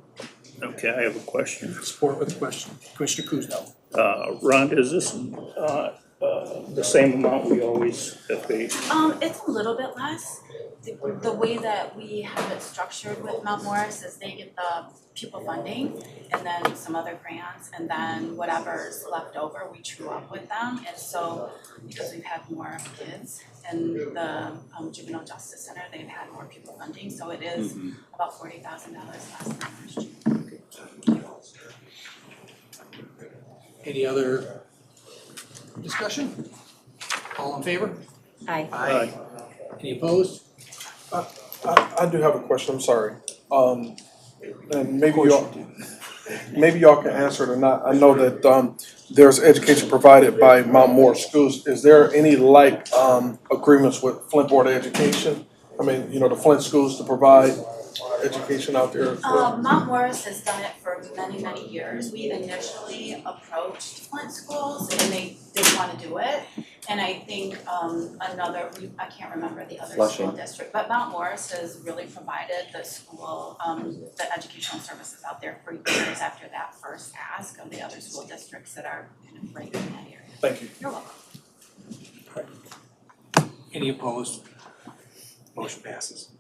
Okay, I have a question. Support with a question. Commissioner Kuzno. Rhonda, is this the same amount we always have paid? It's a little bit less. The way that we have it structured with Mount Morris is they get the pupil funding and then some other grants, and then whatever's left over, we true up with them. And so, because we've had more kids in the Juvenile Justice Center, they've had more pupil funding, so it is about $40,000 less than last year. Any other discussion? All in favor? Aye. Aye. Any opposed? I do have a question, I'm sorry. And maybe y'all can answer it or not. I know that there's education provided by Mount Moore Schools. Is there any agreements with Flint Board of Education? I mean, the Flint schools to provide education out there as well? Mount Morris has done it for many, many years. We initially approached Flint schools and they didn't want to do it. And I think I can't remember the other Flushing. school district, but Mount Morris has really provided the school, the educational services out there for years after that first ask of the other school districts that are kind of right in that area. Thank you. You're welcome. Any opposed? Motion passes.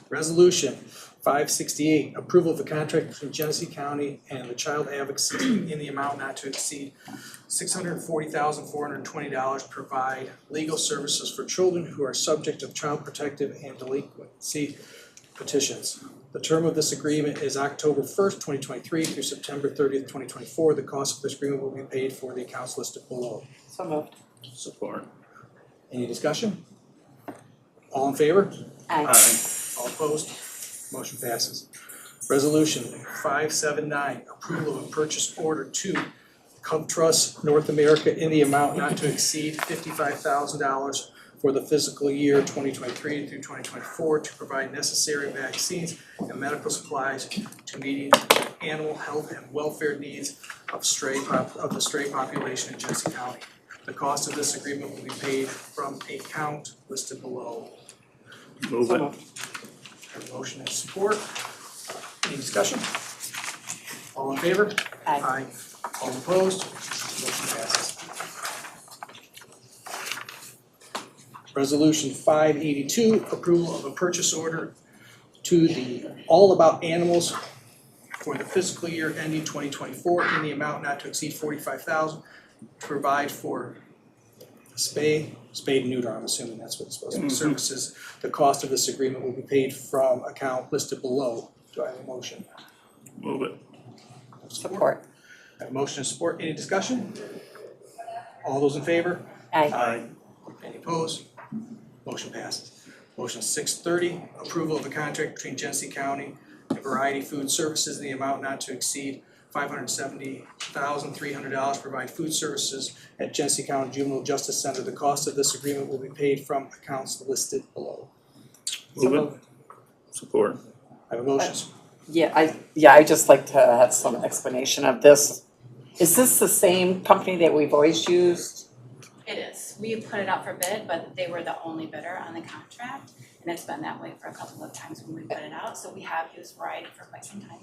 Resolution 568, approval of the contract between Genesee County and the Child Advocacy in the amount not to exceed $640,420 provide legal services for children who are subject of child protective and delinquency petitions. The term of this agreement is October 1st, 2023 through September 30th, 2024. The cost of this agreement will be paid for the accounts listed below. So moved. Support. Any discussion? All in favor? Aye. All opposed? Motion passes. Resolution 579, approval of a purchase order to Cub Trust North America in the amount not to exceed $55,000 for the fiscal year 2023 through 2024 to provide necessary vaccines and medical supplies to meeting animal health and welfare needs of the stray population in Genesee County. The cost of this agreement will be paid from a account listed below. Move it. Have a motion and support. Any discussion? All in favor? Aye. All opposed? Motion passes. Resolution 582, approval of a purchase order to the All About Animals for the fiscal year ending 2024 in the amount not to exceed $45,000 to provide for spay and neuter, I'm assuming that's what it's supposed to be, services. The cost of this agreement will be paid from account listed below. Do I have a motion? Move it. Support. I have a motion and support. Any discussion? All those in favor? Aye. Any opposed? Motion passes. Motion 630, approval of the contract between Genesee County and Variety Food Services in the amount not to exceed $570,300 provide food services at Genesee County Juvenile Justice Center. The cost of this agreement will be paid from accounts listed below. Move it. Support. I have a motion. I'd just like to have some explanation of this. Is this the same company that we've always used? It is. We put it out for bid, but they were the only bidder on the contract. And it's been that way for a couple of times when we put it out. So we have used Variety for quite some time.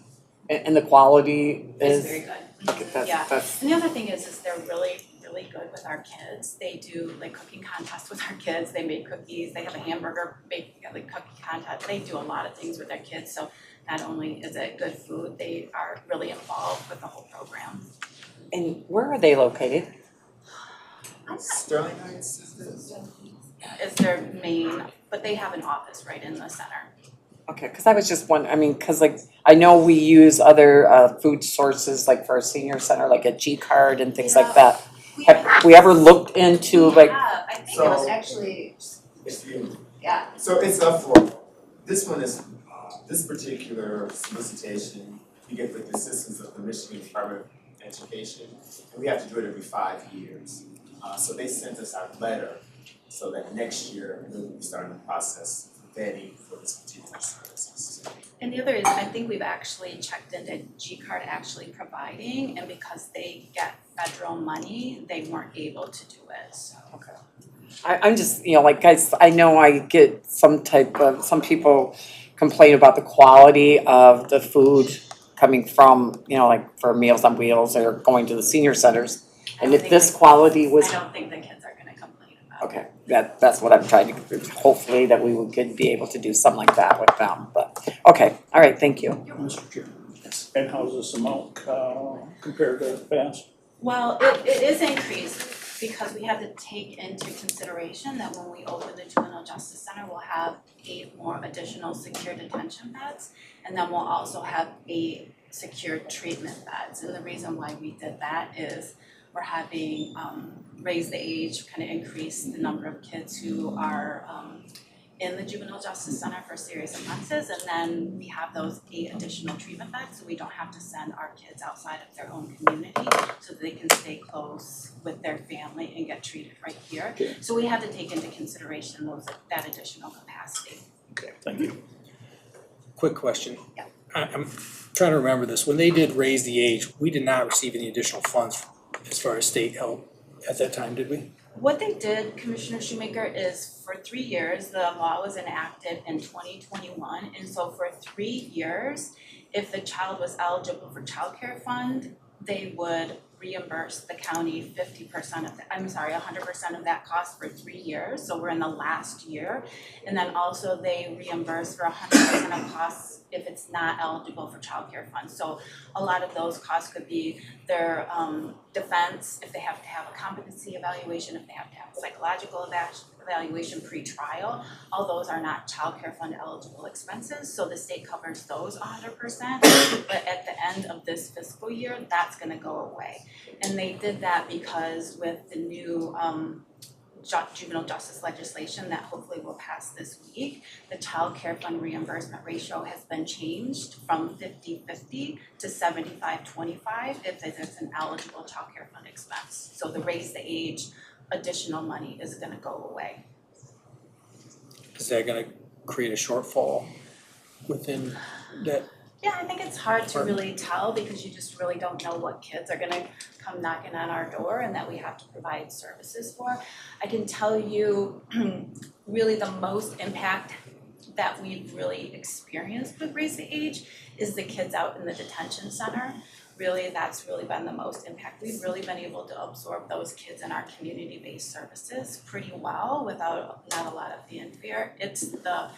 And the quality is? It's very good. Okay, Yeah. that's, And the other thing is they're really, really good with our kids. They do like cooking contests with our kids. They make cookies. They have a hamburger cookie contest. They do a lot of things with their kids. So not only is it good food, they are really involved with the whole program. and where are they located? Sterling Heights is their main, but they have an office right in the center. Okay, cause I was just wondering, cause like, I know we use other food sources like for our senior center, like a G-Card and things like that. Have we ever looked into like? I think So- it was actually. yeah. So it's up for, this one is, this particular solicitation, you get with the assistance of the Michigan Department of Education, and we have to do it every 5 years. So they sent us our letter, so that next year, we'll be starting the process of vetting for this particular services. And the other is, I think we've actually checked into G-Card actually providing, and because they get federal money, they weren't able to do it, so. Okay. I'm just, like, guys, I know I get some people complain about the quality of the food coming from, like for Meals on Wheels or going to the senior centers. And if this quality was. I don't think the kids are gonna complain about it. Okay, that's what I'm trying to, hopefully that we could be able to do something like that with them, but, okay, all right, thank you. Mr. Chair. And how's this amount compared to the past? Well, it is increased because we have to take into consideration that when we open the Juvenile Justice Center, we'll have 8 more additional secure detention beds, and then we'll also have 8 secure treatment beds. And the reason why we did that is we're having raise the age, kind of increase the number of kids who are in the Juvenile Justice Center for serious offenses, and then we have those 8 additional treatment beds, so we don't have to send our kids outside of their own community, so that they can stay close with their family and get treated right here. Okay. So we have to take into consideration that additional capacity. Okay, thank you. Quick question. Yeah. I'm trying to remember this. When they did raise the age, we did not receive any additional funds as far as state help at that time, did we? What they did, Commissioner Shoemaker, is for 3 years, the law was enacted in 2021. And so for 3 years, if the child was eligible for childcare fund, they would reimburse the county 100% of that cost for 3 years. So we're in the last year. And then also they reimburse for 100% of costs if it's not eligible for childcare funds. So a lot of those costs could be their defense, if they have to have a competency evaluation, if they have to have a psychological evaluation pre-trial. All those are not childcare fund eligible expenses, so the state covers those 100%. But at the end of this fiscal year, that's gonna go away. And they did that because with the new juvenile justice legislation that hopefully will pass this week, the child care fund reimbursement ratio has been changed from 50-50 to 75-25 if it is an eligible child care fund expense. So the raise the age additional money is gonna go away. Is that gonna create a shortfall within that? Yeah, I think it's hard to really tell because you just really don't know what kids are gonna come knocking on our door and that we have to provide services for. I can tell you really the most impact that we've really experienced with Raise the Age is the kids out in the detention center. Really, that's really been the most impact. We've really been able to absorb those kids in our community-based services pretty well without not a lot of fanfare. It's the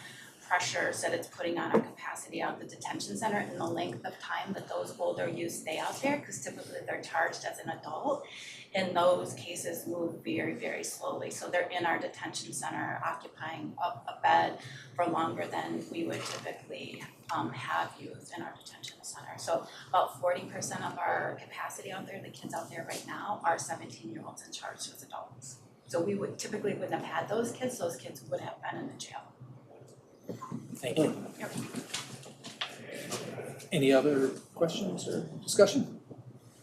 pressures that it's putting on our capacity out of the detention center and the length of time that those older youth stay out there, because typically they're charged as an adult, and those cases move very, very slowly. So they're in our detention center occupying a bed for longer than we would typically have youth in our detention center. So about 40% of our capacity out there, the kids out there right now, are 17-year-olds and charged as adults. So we would typically wouldn't have had those kids would have been in the jail. Thank you. Any other questions or discussion?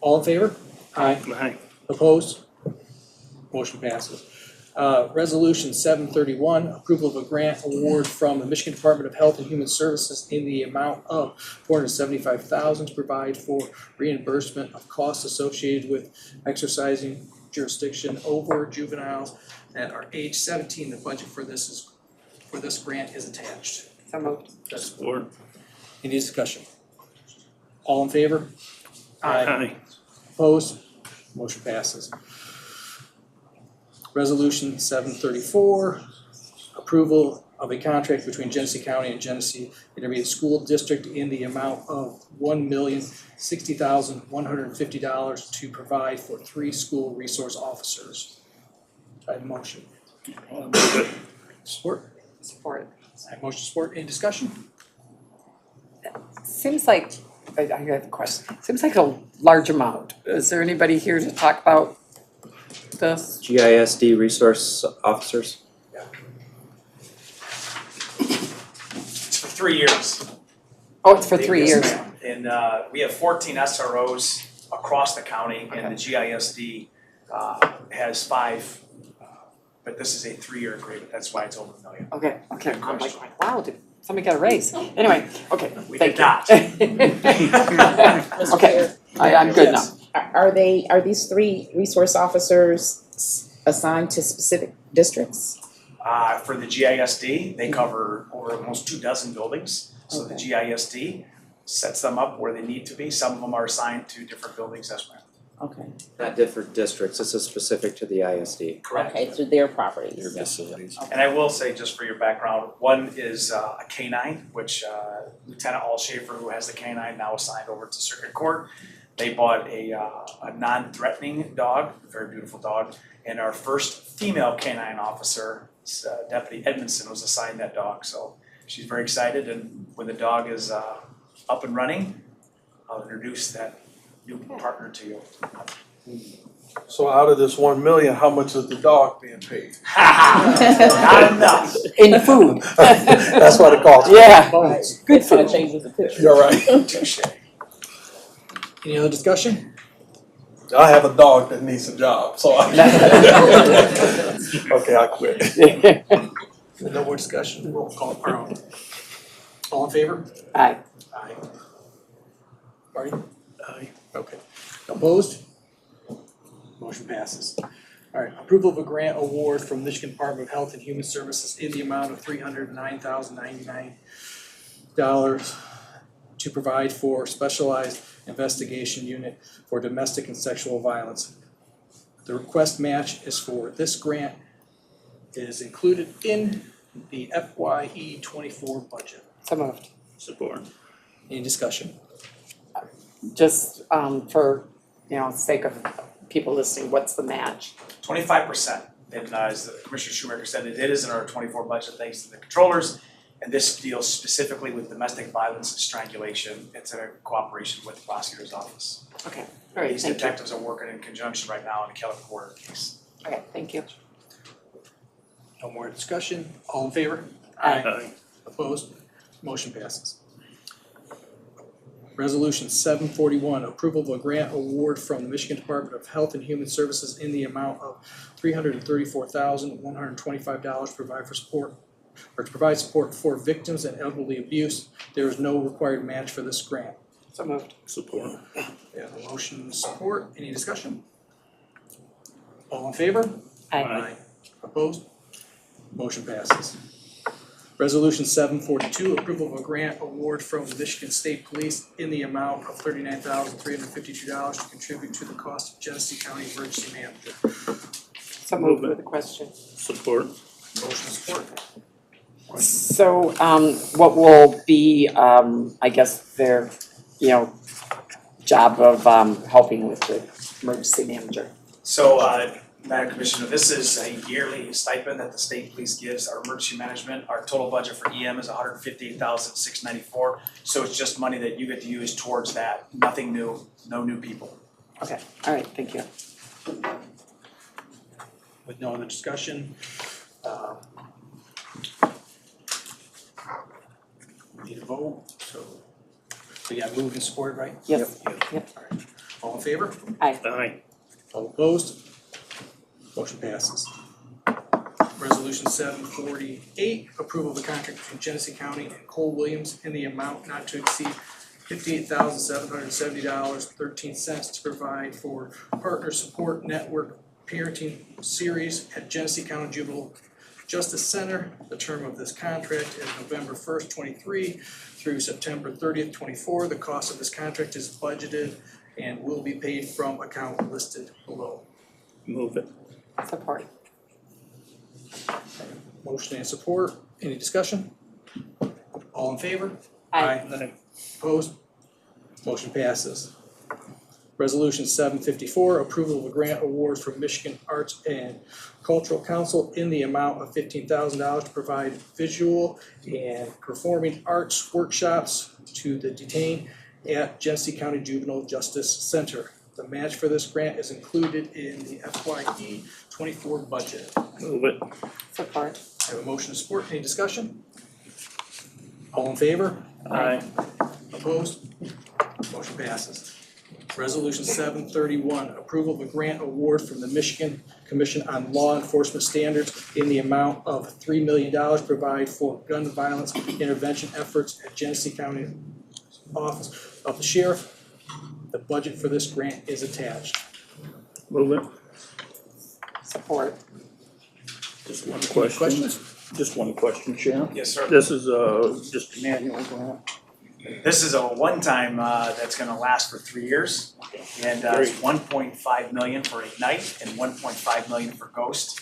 All in favor? Aye. Opposed? Motion passes. Resolution 731, approval of a grant award from the Michigan Department of Health and Human Services in the amount of $475,000 to provide for reimbursement of costs associated with exercising jurisdiction over juveniles that are age 17. The budget for this grant is attached. So moved. Support. Any discussion? All in favor? Aye. Opposed? Motion passes. Resolution 734, approval of a contract between Genesee County and Genesee Intermediate School District in the amount of $1,060,150 to provide for 3 school resource officers. I have a motion. Support? Support. I have motion support. Any discussion? Seems like, I have a question. Seems like a large amount. Is there anybody here to talk about this? GISD resource officers? It's for 3 years. Oh, it's for 3 years. Yes, ma'am. And we have 14 SROs across the county, and the GISD has 5. But this is a 3-year agreement, that's why it's over $1 million. Okay. I'm like, wow, did somebody got a raise? Anyway, okay, We thank did you. not. Okay, I'm good now. Are these 3 resource officers assigned to specific districts? For the GISD, they cover over almost 24 buildings. So the GISD sets them up where they need to be. Some of them are assigned to different buildings as well. Okay. Not different districts, this is specific to the ISD. Correct. Okay, to their properties. Your facilities. And I will say, just for your background, one is a K-9, which Lieutenant Alshafer, who has the K-9 now assigned over to Circuit Court, they bought a non-threatening dog, a very beautiful dog, and our first female K-9 officer, Deputy Edmondson, was assigned that dog. So she's very excited, and when the dog is up and running, I'll introduce that new partner to you. So out of this 1 million, how much is the dog being paid? Not enough. In food. That's what it costs. Yeah. Good food. Changes the picture. You're right. Touche. Any other discussion? I have a dog that needs a job, so okay, I quit. No more discussion. Roll call. All in favor? Aye. Aye. Marty? Aye. Okay. Opposed? Motion passes. All right, approval of a grant award from Michigan Department of Health and Human Services in the amount of $309,099 to provide for specialized investigation unit for domestic and sexual violence. The request match is for this grant is included in the FYE 24 budget. So moved. Support. Any discussion? Just for, sake of people listening, what's the match? 25%. And as Commissioner Shoemaker said, it is in our 24 budget thanks to the controllers. And this deals specifically with domestic violence and strangulation. It's in a cooperation with the prosecutor's office. Okay, all right, These thank you. detectives are working in conjunction right now on the Keller Porter case. Okay, thank you. No more discussion. All in favor? Aye. Opposed? Motion passes. Resolution 741, approval of a grant award from the Michigan Department of Health and Human Services in the amount of $334,125 to provide support for victims and elderly abuse. There is no required match for this grant. So moved. Support. We have a motion and support. Any discussion? All in favor? Aye. Opposed? Motion passes. Resolution 742, approval of a grant award from the Michigan State Police in the amount of $39,352 to contribute to the cost of Genesee County Emergency Manager. So moved with a question. Support. Motion support. So, what will be, I guess, their, job of, helping with the emergency manager? So, Madam Commissioner, this is a yearly stipend that the state police gives our emergency management. Our total budget for EM is $158,694. So it's just money that you get to use towards that. Nothing new, no new people. Okay, all right, thank you. With no other discussion, need a vote, so we got moved and supported, right? Yes. Yep. All right. All in favor? Aye. Aye. All opposed? Motion passes. Resolution 748, approval of the contract between Genesee County and Cole Williams in the amount not to exceed $58,770.13 to provide for Partner Support Network Parenting Series at Genesee County Juvenile Justice Center. The term of this contract is November 1st, 23 through September 30th, 24. The cost of this contract is budgeted and will be paid from account listed below. Move it. Support. Motion and support. Any discussion? All in favor? Aye. Opposed? Motion passes. Resolution 754, approval of a grant award from Michigan Arts and Cultural Council in the amount of $15,000 to provide visual and performing arts workshops to the detained at Genesee County Juvenile Justice Center. The match for this grant is included in the FYE 24 budget. Move it. Support. I have a motion to support. Any discussion? All in favor? Aye. Opposed? Motion passes. Resolution 731, approval of a grant award from the Michigan Commission on Law Enforcement Standards in the amount of $3 million to provide for gun violence intervention efforts at Genesee County Office of the Sheriff. The budget for this grant is attached. Move it. Support. Just one question. Questions? Just one question, Sharon. Yes, sir. This is just an annual grant. This is a one-time that's gonna last for 3 years. And it's $1.5 million for Ignite and $1.5 million for Ghost.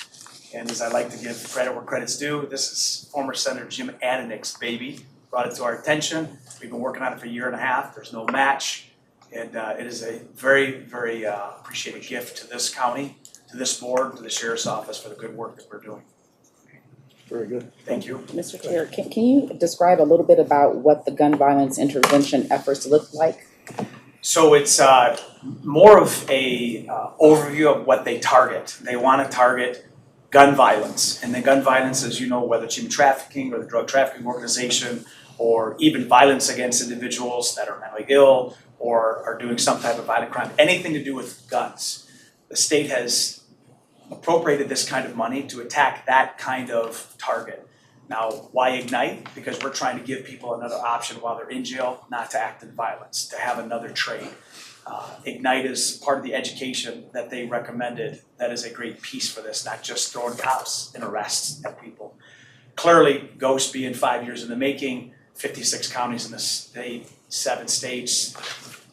And as I like to give credit where credit's due, this is former Senator Jim Adenick's baby. Brought it to our attention. We've been working on it for a year and a half. There's no match. And it is a very, very appreciated gift to this county, to this board, to the Sheriff's Office for the good work that we're doing. Very good. Thank you. Mr. Chair, can you describe a little bit about what the gun violence intervention efforts look like? So it's more of a overview of what they target. They want to target gun violence. And the gun violence, as you know, whether it's human trafficking or the drug trafficking organization, or even violence against individuals that are mentally ill or are doing some type of violent crime, anything to do with guns. The state has appropriated this kind of money to attack that kind of target. Now, why Ignite? Because we're trying to give people another option while they're in jail, not to act in violence, to have another trade. Ignite is part of the education that they recommended. That is a great piece for this, not just throwing cops and arrests at people. Clearly, Ghost being 5 years in the making, 56 counties in the state, 7 states,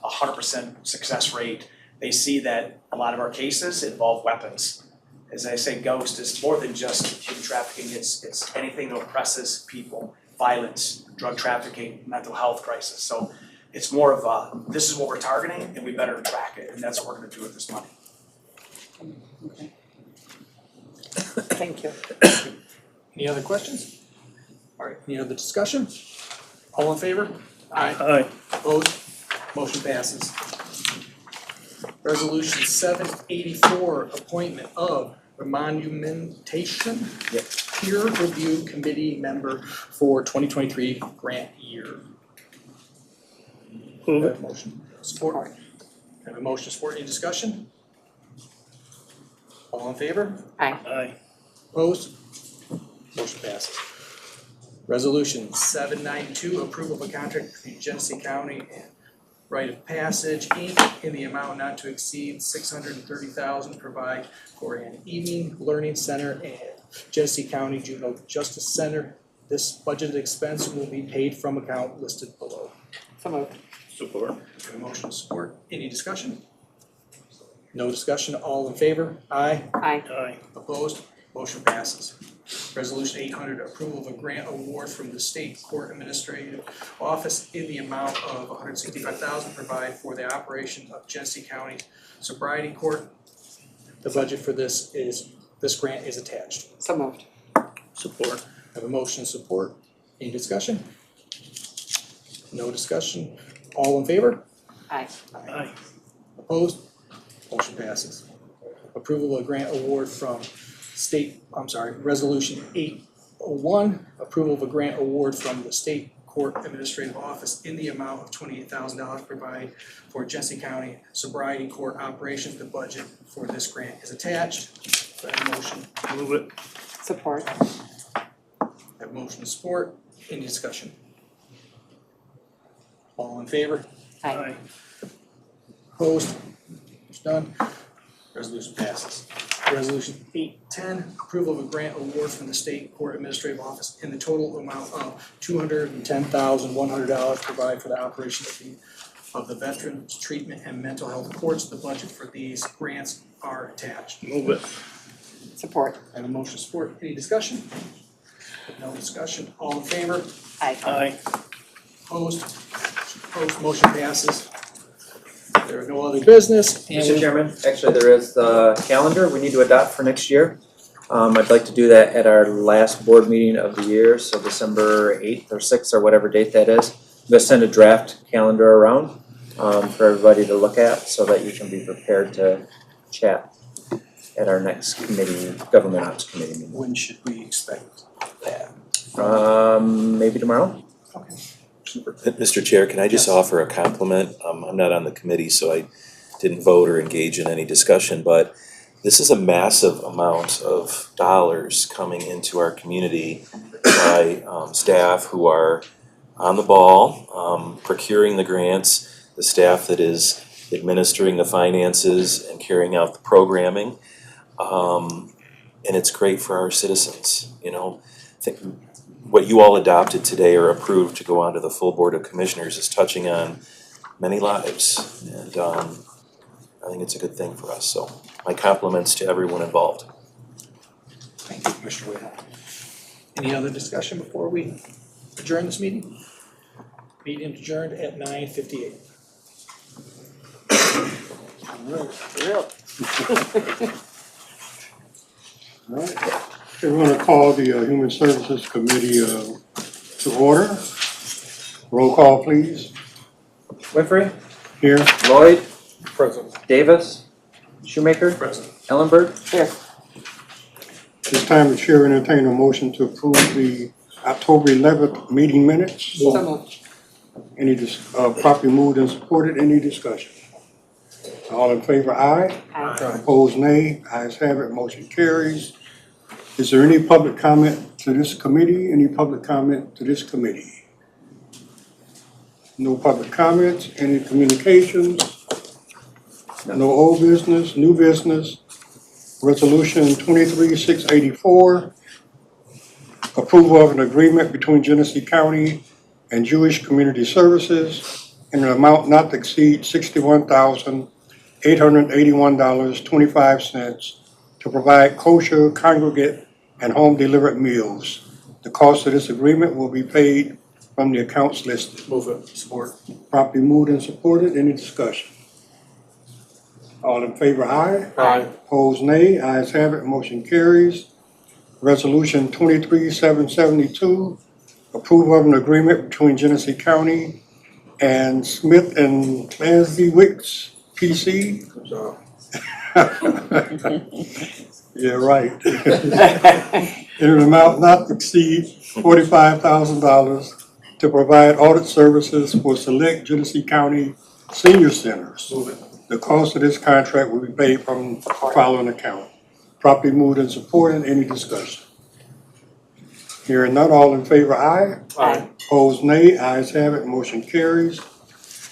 100% success rate. They see that a lot of our cases involve weapons. As I say, Ghost is more than just human trafficking, it's anything that oppresses people, violence, drug trafficking, mental health crisis. So it's more of a, this is what we're targeting and we better track it, and that's what we're gonna do with this money. Okay. Thank you. Any other questions? All right, any other discussion? All in favor? Aye. Opposed? Motion passes. Resolution 784, appointment of the Monumentation Peer Review Committee member for 2023 grant year. Move Have a motion. Support. Have a motion, support, any discussion? All in favor? Aye. Opposed? Motion passes. Resolution 792, approval of a contract between Genesee County and Rite of Passage, Inc. in the amount not to exceed $630,000 to provide for an evening learning center and Genesee County Juvenile Justice Center. This budgeted expense will be paid from account listed below. So moved. Support. Have a motion to support. Any discussion? No discussion. All in favor? Aye. Aye. Opposed? Motion passes. Resolution 800, approval of a grant award from the State Court Administrative Office in the amount of $165,000 provide for the operation of Genesee County Sobriety Court. The budget for this grant is attached. So moved. Support. Have a motion to support. Any discussion? No discussion. All in favor? Aye. Aye. Opposed? Motion passes. Approval of a grant award from Resolution 801, approval of a grant award from the State Court Administrative Office in the amount of $28,000 provide for Genesee County Sobriety Court operations. The budget for this grant is attached. Do I have a motion? Move it. Support. Have a motion to support. Any discussion? All in favor? Aye. Opposed? It's done. Resolution passes. Resolution 810, approval of a grant award from the State Court Administrative Office in the total amount of $210,100 provide for the operation of the Veterans Treatment and Mental Health Courts. The budget for these grants are attached. Move it. Support. I have a motion to support. Any discussion? No discussion. All in favor? Aye. Opposed? Opposed, motion passes. There are no other business. And Mr. Chairman, actually, there is the calendar we need to adopt for next year. I'd like to do that at our last board meeting of the year, so December 8th or 6th or whatever date that is. I'm gonna send a draft calendar around for everybody to look at so that you can be prepared to chat at our next committee, Government Ops Committee meeting. When should we expect that? Maybe tomorrow? Okay. Mr. Chair, can I just offer a compliment? I'm not on the committee, so I didn't vote or engage in any discussion, but this is a massive amount of dollars coming into our community by staff who are on the ball, procuring the grants, the staff that is administering the finances and carrying out the programming. And it's great for our citizens, you know. What you all adopted today or approved to go onto the full Board of Commissioners is touching on many lives. And I think it's a good thing for us. So my compliments to everyone involved. Thank you, Commissioner Wade. Any other discussion before we adjourn this meeting? Meeting adjourned at 9:58. All right. We're going to call the Human Services Committee to order. Roll call, please. Winfrey? Here. Lloyd? Present. Davis? Shoemaker? Present. Ellenberg? Here. This time the chair will entertain a motion to approve the October 11th meeting minutes. So moved. Any properly moved and supported, any discussion? All in favor, aye. Aye. Opposed, nay. Ayes have it, motion carries. Is there any public comment to this committee? Any public comment to this committee? No public comments, any communications? No old business, new business. Resolution 23-684. Approval of an agreement between Genesee County and Jewish Community Services in an amount not to exceed $61,881.25 to provide kosher, congregate, and home delivered meals. The cost of this agreement will be paid from the accounts listed. Move it. Support. Properly moved and supported. Any discussion? All in favor, aye. Aye. Opposed, nay. Ayes have it, motion carries. Resolution 23-772, approval of an agreement between Genesee County and Smith and Clancy Wicks, PC. Good job. Yeah, right. In an amount not to exceed $45,000 to provide audit services for select Genesee County senior centers. Move it. The cost of this contract will be paid from the following account. Properly moved and supported. Any discussion? Hearing none, all in favor, aye. Aye. Opposed, nay. Ayes have it, motion carries.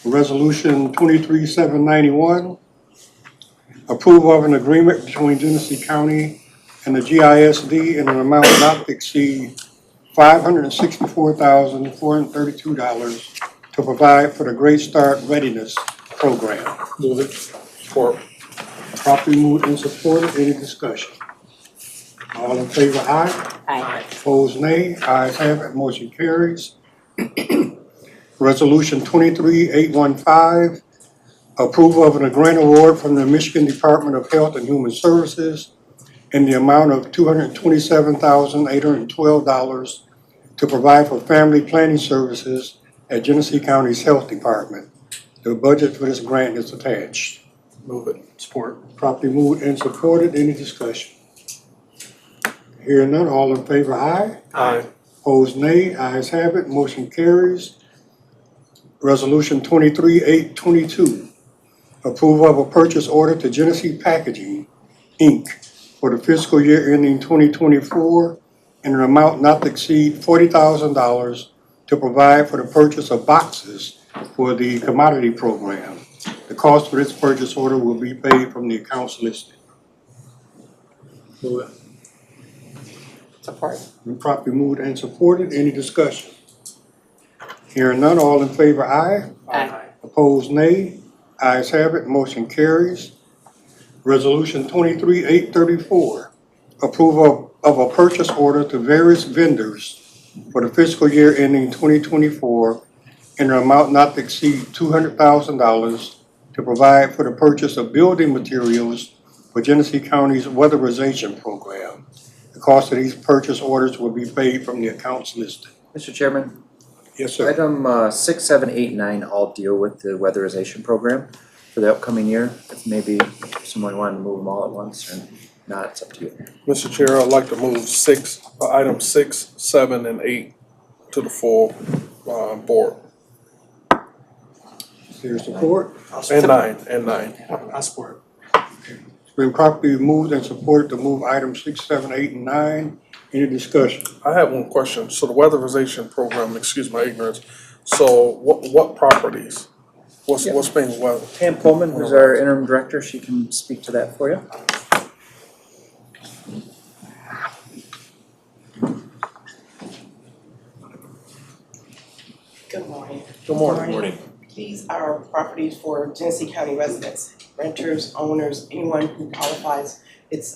Resolution 23-791, approval of an agreement between Genesee County and the GISD in an amount not to exceed $564,432 to provide for the Great Start Readiness Program. Move it. Support. Properly moved and supported. Any discussion? All in favor, aye. Aye. Opposed, nay. Ayes have it, motion carries. Resolution 23-815, approval of a grant award from the Michigan Department of Health and Human Services in the amount of $227,812 to provide for family planning services at Genesee County's Health Department. The budget for this grant is attached. Move it. Support. Properly moved and supported. Any discussion? Hearing none, all in favor, aye. Aye. Opposed, nay. Ayes have it, motion carries. Resolution 23-822, approval of a purchase order to Genesee Packaging, Inc. for the fiscal year ending 2024 in an amount not to exceed $40,000 to provide for the purchase of boxes for the commodity program. The cost for this purchase order will be paid from the accounts listed. Move it. Support. Been properly moved and supported. Any discussion? Hearing none, all in favor, aye. Aye. Opposed, nay. Ayes have it, motion carries. Resolution 23-834, approval of a purchase order to various vendors for the fiscal year ending 2024 in an amount not to exceed $200,000 to provide for the purchase of building materials for Genesee County's weatherization program. The cost of these purchase orders will be paid from the accounts listed. Mr. Chairman, Yes, sir. item 6, 7, 8, 9 all deal with the weatherization program for the upcoming year. If maybe someone wanted to move them all at once or not, it's up to you. Mr. Chair, I'd like to move item 6, 7, and 8 to the full, board. Is there support? And 9. I support. It's been properly moved and supported to move items 6, 7, 8, and 9. Any discussion? I have one question. So the weatherization program, excuse my ignorance, so what properties? What's being weathered? Pam Pullman, who's our interim director, she can speak to that for you. Good morning. Good morning. These are properties for Genesee County residents, renters, owners, anyone who qualifies. It's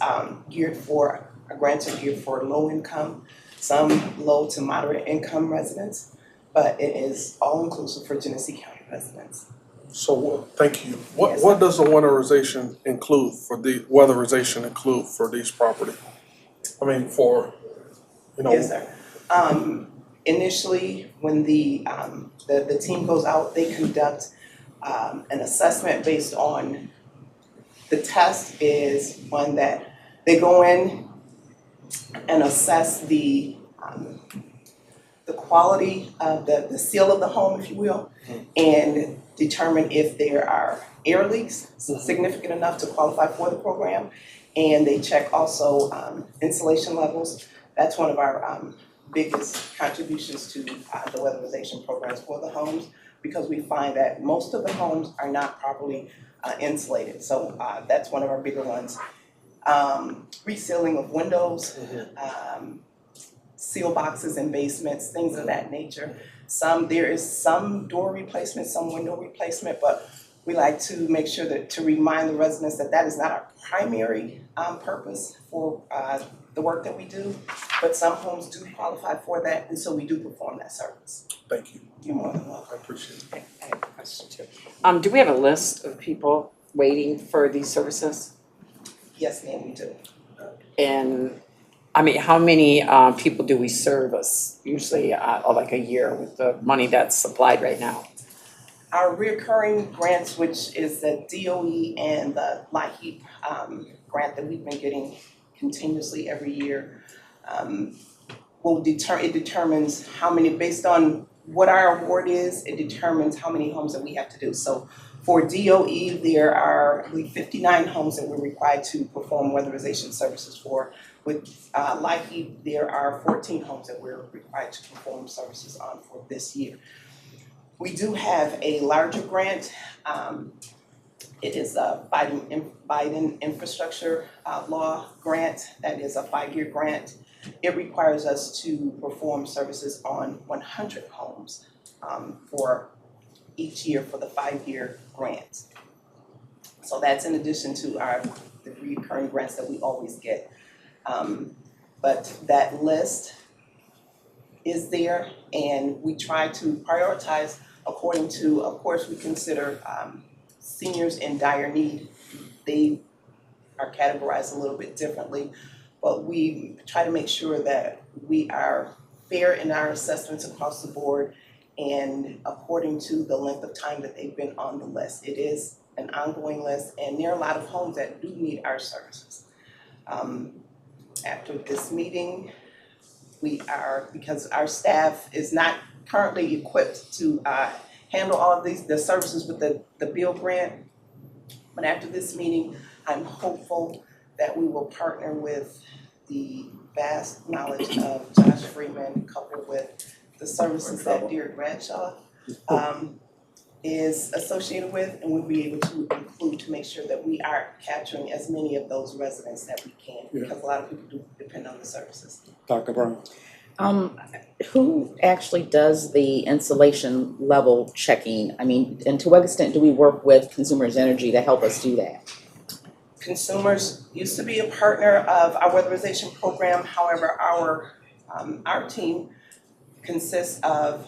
geared for, our grants are geared for low income, some low to moderate income residents, but it is all inclusive for Genesee County residents. So, thank you. What does the weatherization include for these property? I mean, for, Yes, sir. Initially, when the team goes out, they conduct an assessment based on, the test is one that they go in and assess the quality of the seal of the home, if you will, and determine if there are air leaks significant enough to qualify for the program. And they check also insulation levels. That's one of our biggest contributions to the weatherization programs for the homes, because we find that most of the homes are not properly insulated, so that's one of our bigger ones. Resealing of windows, seal boxes in basements, things of that nature. There is some door replacement, some window replacement, but we like to make sure to remind the residents that is not our primary purpose for the work that we do, but some homes do qualify for that, and so we do perform that service. Thank you. You're more than welcome. I appreciate it. I have a question too. Do we have a list of people waiting for these services? Yes, ma'am, we do. And, I mean, how many people do we service usually, like a year with the money that's supplied right now? Our reoccurring grants, which is the DOE and the LIHEAP grant that we've been getting continuously every year, it determines how many, based on what our award is, it determines how many homes that we have to do. So for DOE, there are, I believe, 59 homes that we're required to perform weatherization services for. With LIHEAP, there are 14 homes that we're required to perform services on for this year. We do have a larger grant. It is a Biden infrastructure law grant. That is a 5-year grant. It requires us to perform services on 100 homes for each year for the 5-year grant. So that's in addition to the recurring grants that we always get. But that list is there, and we try to prioritize according to, of course, we consider seniors in dire need. They are categorized a little bit differently, but we try to make sure that we are fair in our assessments across the board and according to the length of time that they've been on the list. It is an ongoing list, and there are a lot of homes that do need our services. After this meeting, because our staff is not currently equipped to handle all of the services with the bill grant, but after this meeting, I'm hopeful that we will partner with the vast knowledge of Josh Freeman coupled with the services that Derek Bradshaw is associated with, and we'll be able to include to make sure that we are capturing as many of those residents that we can, because a lot of people do depend on the services. Dr. Brown? Who actually does the insulation level checking? I mean, and to what extent do we work with Consumers Energy to help us do that? Consumers used to be a partner of our weatherization program. However, our team consists of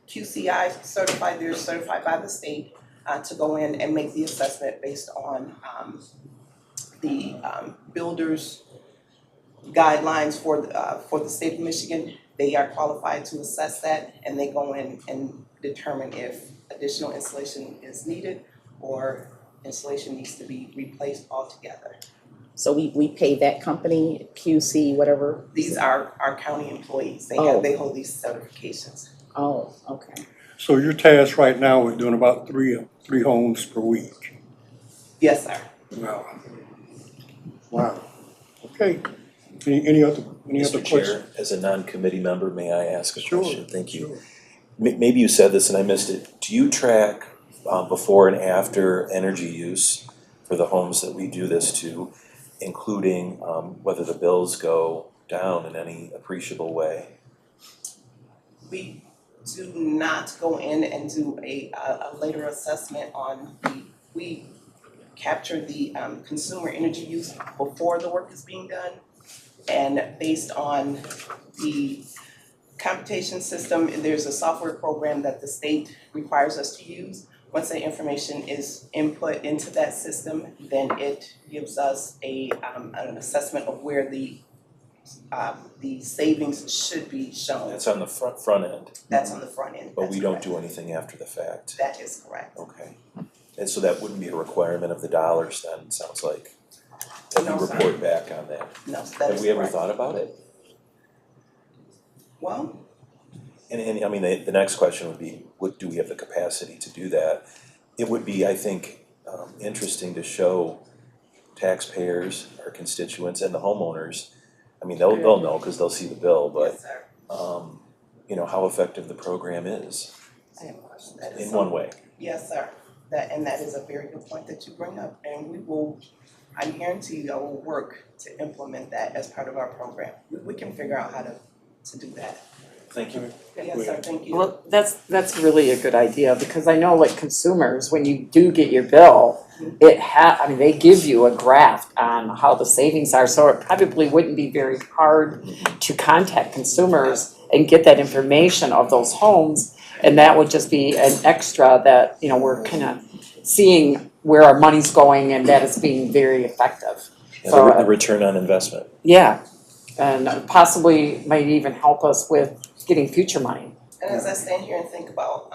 QCI certified. They're certified by the state to go in and make the assessment based on the builders guidelines for the state of Michigan. They are qualified to assess that, and they go in and determine if additional insulation is needed or insulation needs to be replaced altogether. So we pay that company, QC, whatever? These are our county employees. They hold these certifications. Oh, okay. So your task right now with doing about three homes per week? Yes, sir. Wow. Okay. Any other Mr. questions? Chair, as a non-committee member, may I ask a question? Thank you. Maybe you said this and I missed it. Do you track before and after energy use for the homes that we do this to, including whether the bills go down in any appreciable way? We do not go in and do a later assessment on we capture the consumer energy use before the work is being done. And based on the computation system, there's a software program that the state requires us to use. Once the information is input into that system, then it gives us an assessment of where the savings should be shown. That's on the front end. That's on the front end. But we don't do anything after the fact. That is correct. Okay. And so that wouldn't be a requirement of the dollars then, it sounds like, that you report back on that. No, that is Have we ever correct. thought about it? Well, And I mean, the next question would be, do we have the capacity to do that? It would be, I think, interesting to show taxpayers, our constituents, and the homeowners. I mean, they'll know because they'll see the bill, but you know, how effective the program is I have a question. in one way. Yes, sir. that is a very good point that you bring up, and I guarantee you, I will work to implement that as part of our program. We can figure out how to do that. Thank you. Yes, sir, thank you. Well, that's really a good idea, because I know like consumers, when you do get your bill, I mean, they give you a graph on how the savings are, so it probably wouldn't be very hard to contact consumers and get that information of those homes, and that would just be an extra that, you know, we're kind of seeing where our money's going and that it's being very effective. Yeah, So, the return on investment. yeah, and possibly might even help us with getting future money. And as I stand here and think about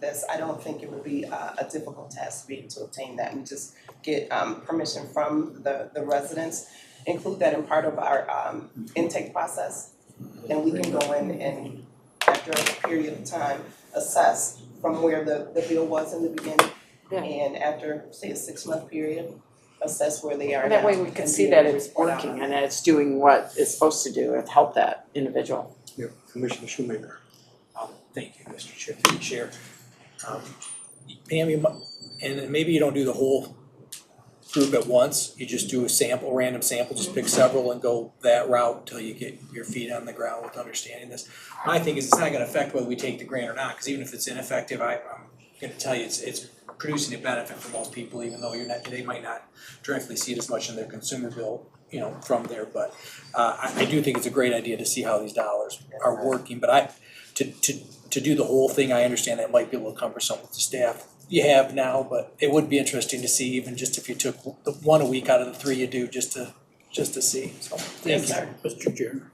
this, I don't think it would be a difficult task to be able to obtain that and just get permission from the residents, include that in part of our intake process. And we can go in and after a period of time, assess from where the bill was in the beginning. And after, say, a 6-month period, assess where they are now. And that way we can see that it's working and that it's doing what it's supposed to do and help that individual. Yeah, Commissioner Shoemaker. Thank you, Mr. Chair, through the chair. Pam, and maybe you don't do the whole group at once, you just do a sample, random sample, just pick several and go that route until you get your feet on the ground with understanding this. My thing is, it's not gonna affect whether we take the grant or not, because even if it's ineffective, I'm gonna tell you, it's producing a benefit for most people, even though they might not directly see it as much in their consumer bill, you know, from there, but I do think it's a great idea to see how these dollars are working, but to do the whole thing, I understand that might be a little cumbersome with the staff you have now, but it would be interesting to see, even just if you took the one a week out of the 3 you do, just to see, so, thank you. Mr. Chair.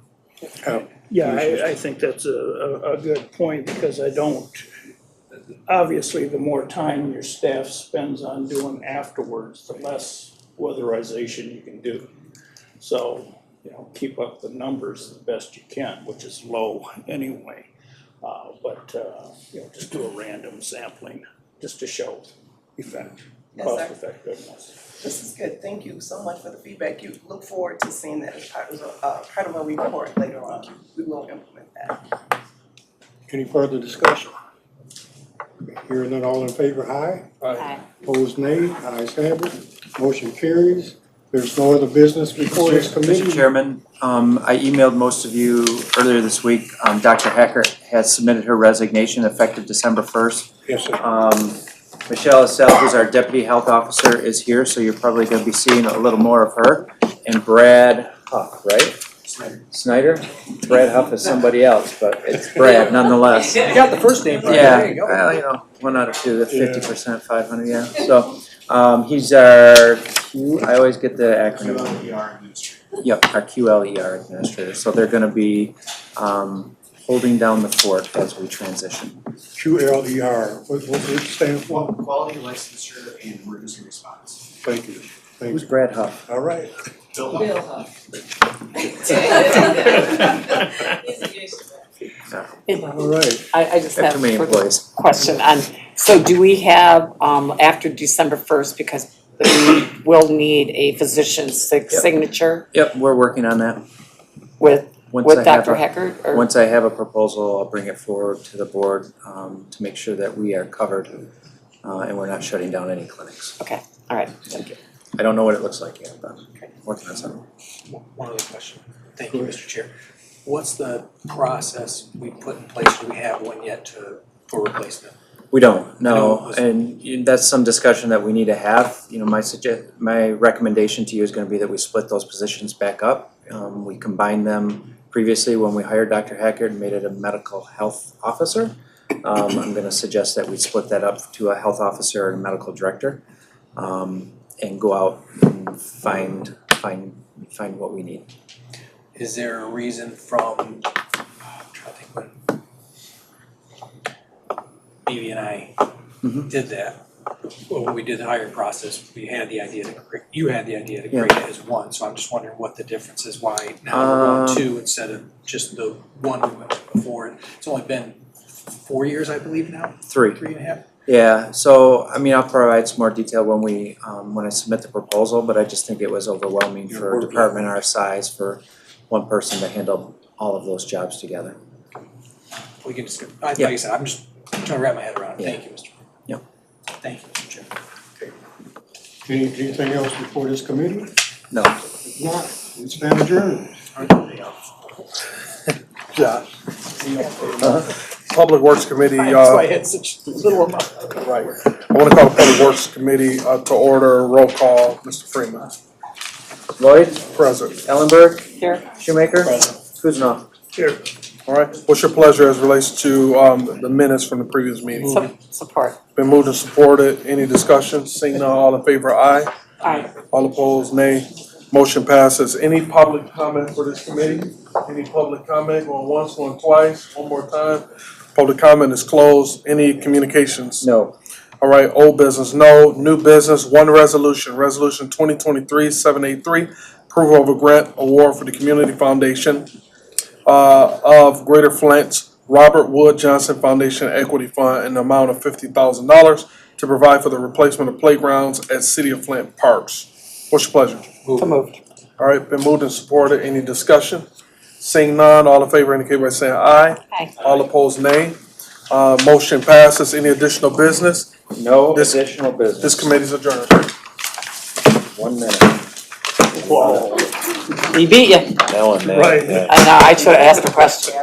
Yeah, I think that's a good point, because obviously, the more time your staff spends on doing afterwards, the less weatherization you can do. So, you know, keep up the numbers the best you can, which is low anyway. But you know, just do a random sampling, just to show effect, Yes, cost sir. effectiveness. This is good. Thank you so much for the feedback. You look forward to seeing that as part of a report later on. We will implement that. Any further discussion? Hearing none, all in favor, aye. Aye. Opposed, nay. Ayes have it. Motion carries. There's no other business before this committee. Mr. Chairman, I emailed most of you earlier this week. Dr. Hacker has submitted her resignation effective December 1st. Yes, sir. Michelle Estelle, who's our deputy health officer, is here, so you're probably gonna be seeing a little more of her. And Brad Huff, right? Snyder? Brad Huff is somebody else, but it's Brad nonetheless. You got the first name right, Yeah, there you go. well, you know, 1 out of 2, that's 50%, 500, yeah. So, he's our I always get the acronym. QLER administrator. Yep, our QLER administrator. So they're gonna be, holding down the fort as we transition. QLER, what does it stand for? Quality licensure and emergency response. Thank you. Thank Who's you. Brad Huff? All right. Bill Huff. All right. I just Got have too many a employees. question on, so do we have, after December 1st, because we will need a physician's signature Yep, we're working on that. with Once I have Dr. a- Heckert, or? Once I have a proposal, I'll bring it forward to the board, to make sure that we are covered, and we're not shutting down any clinics. Okay, all right, thank you. I don't know what it looks like yet, but working on something. One other question, thank you, Mr. Chair. What's the process we put in place, do we have one yet for replacement? We don't, no, No. and that's some discussion that we need to have. You know, my recommendation to you is gonna be that we split those positions back up. We combined them previously when we hired Dr. Hackert and made it a medical health officer. I'm gonna suggest that we split that up to a health officer and a medical director, and go out and find what we need. Is there a reason from, I'm trying to think when Evie and I did that, well, when we did the hiring process, we had the idea to create, you had the idea to create it as one, so I'm just wondering what the difference is, why now we're going 2 instead of just the one we went with before. It's only been 4 years, I believe now, 3.5. Yeah, so, I mean, I'll provide some more detail when I submit the proposal, but I just think it was overwhelming for a department our size for one person to handle all of those jobs together. We can just, like I said, I'm just trying to wrap my head around it, Yeah. thank you, Mr. Yep. Thank you, Mr. Chair. Anything else before this committee? No. If not, we stand adjourned. Josh. Public Works Committee, That's why I had such little amount. right. I want to call the Public Works Committee to order. Roll call, Mr. Freeman. Lloyd, Present. Ellenberg, Here. Shoemaker, Present. Kuzma. Here. All right. What's your pleasure as relates to the minutes from the previous meeting? Support. Been moved and supported. Any discussion? Seeing none, all in favor, aye. Aye. All opposed, nay. Motion passes. Any public comment for this committee? Any public comment? Going once, going twice, one more time? Public comment is closed. Any communications? No. All right, old business, no. New business, one resolution, resolution 2023-783, approval of a grant award for the Community Foundation of Greater Flint's Robert Wood Johnson Foundation Equity Fund in the amount of $50,000 to provide for the replacement of playgrounds at City of Flint parks. What's your pleasure? So moved. All right, been moved and supported. Any discussion? Seeing none, all in favor indicate by saying aye. Aye. All opposed, nay. Motion passes. Any additional business? No This- additional business. This committee's adjourned. 1 minute. Whoa. He beat you. Now I'm mad. Right. Yeah. I know, I should have asked a question.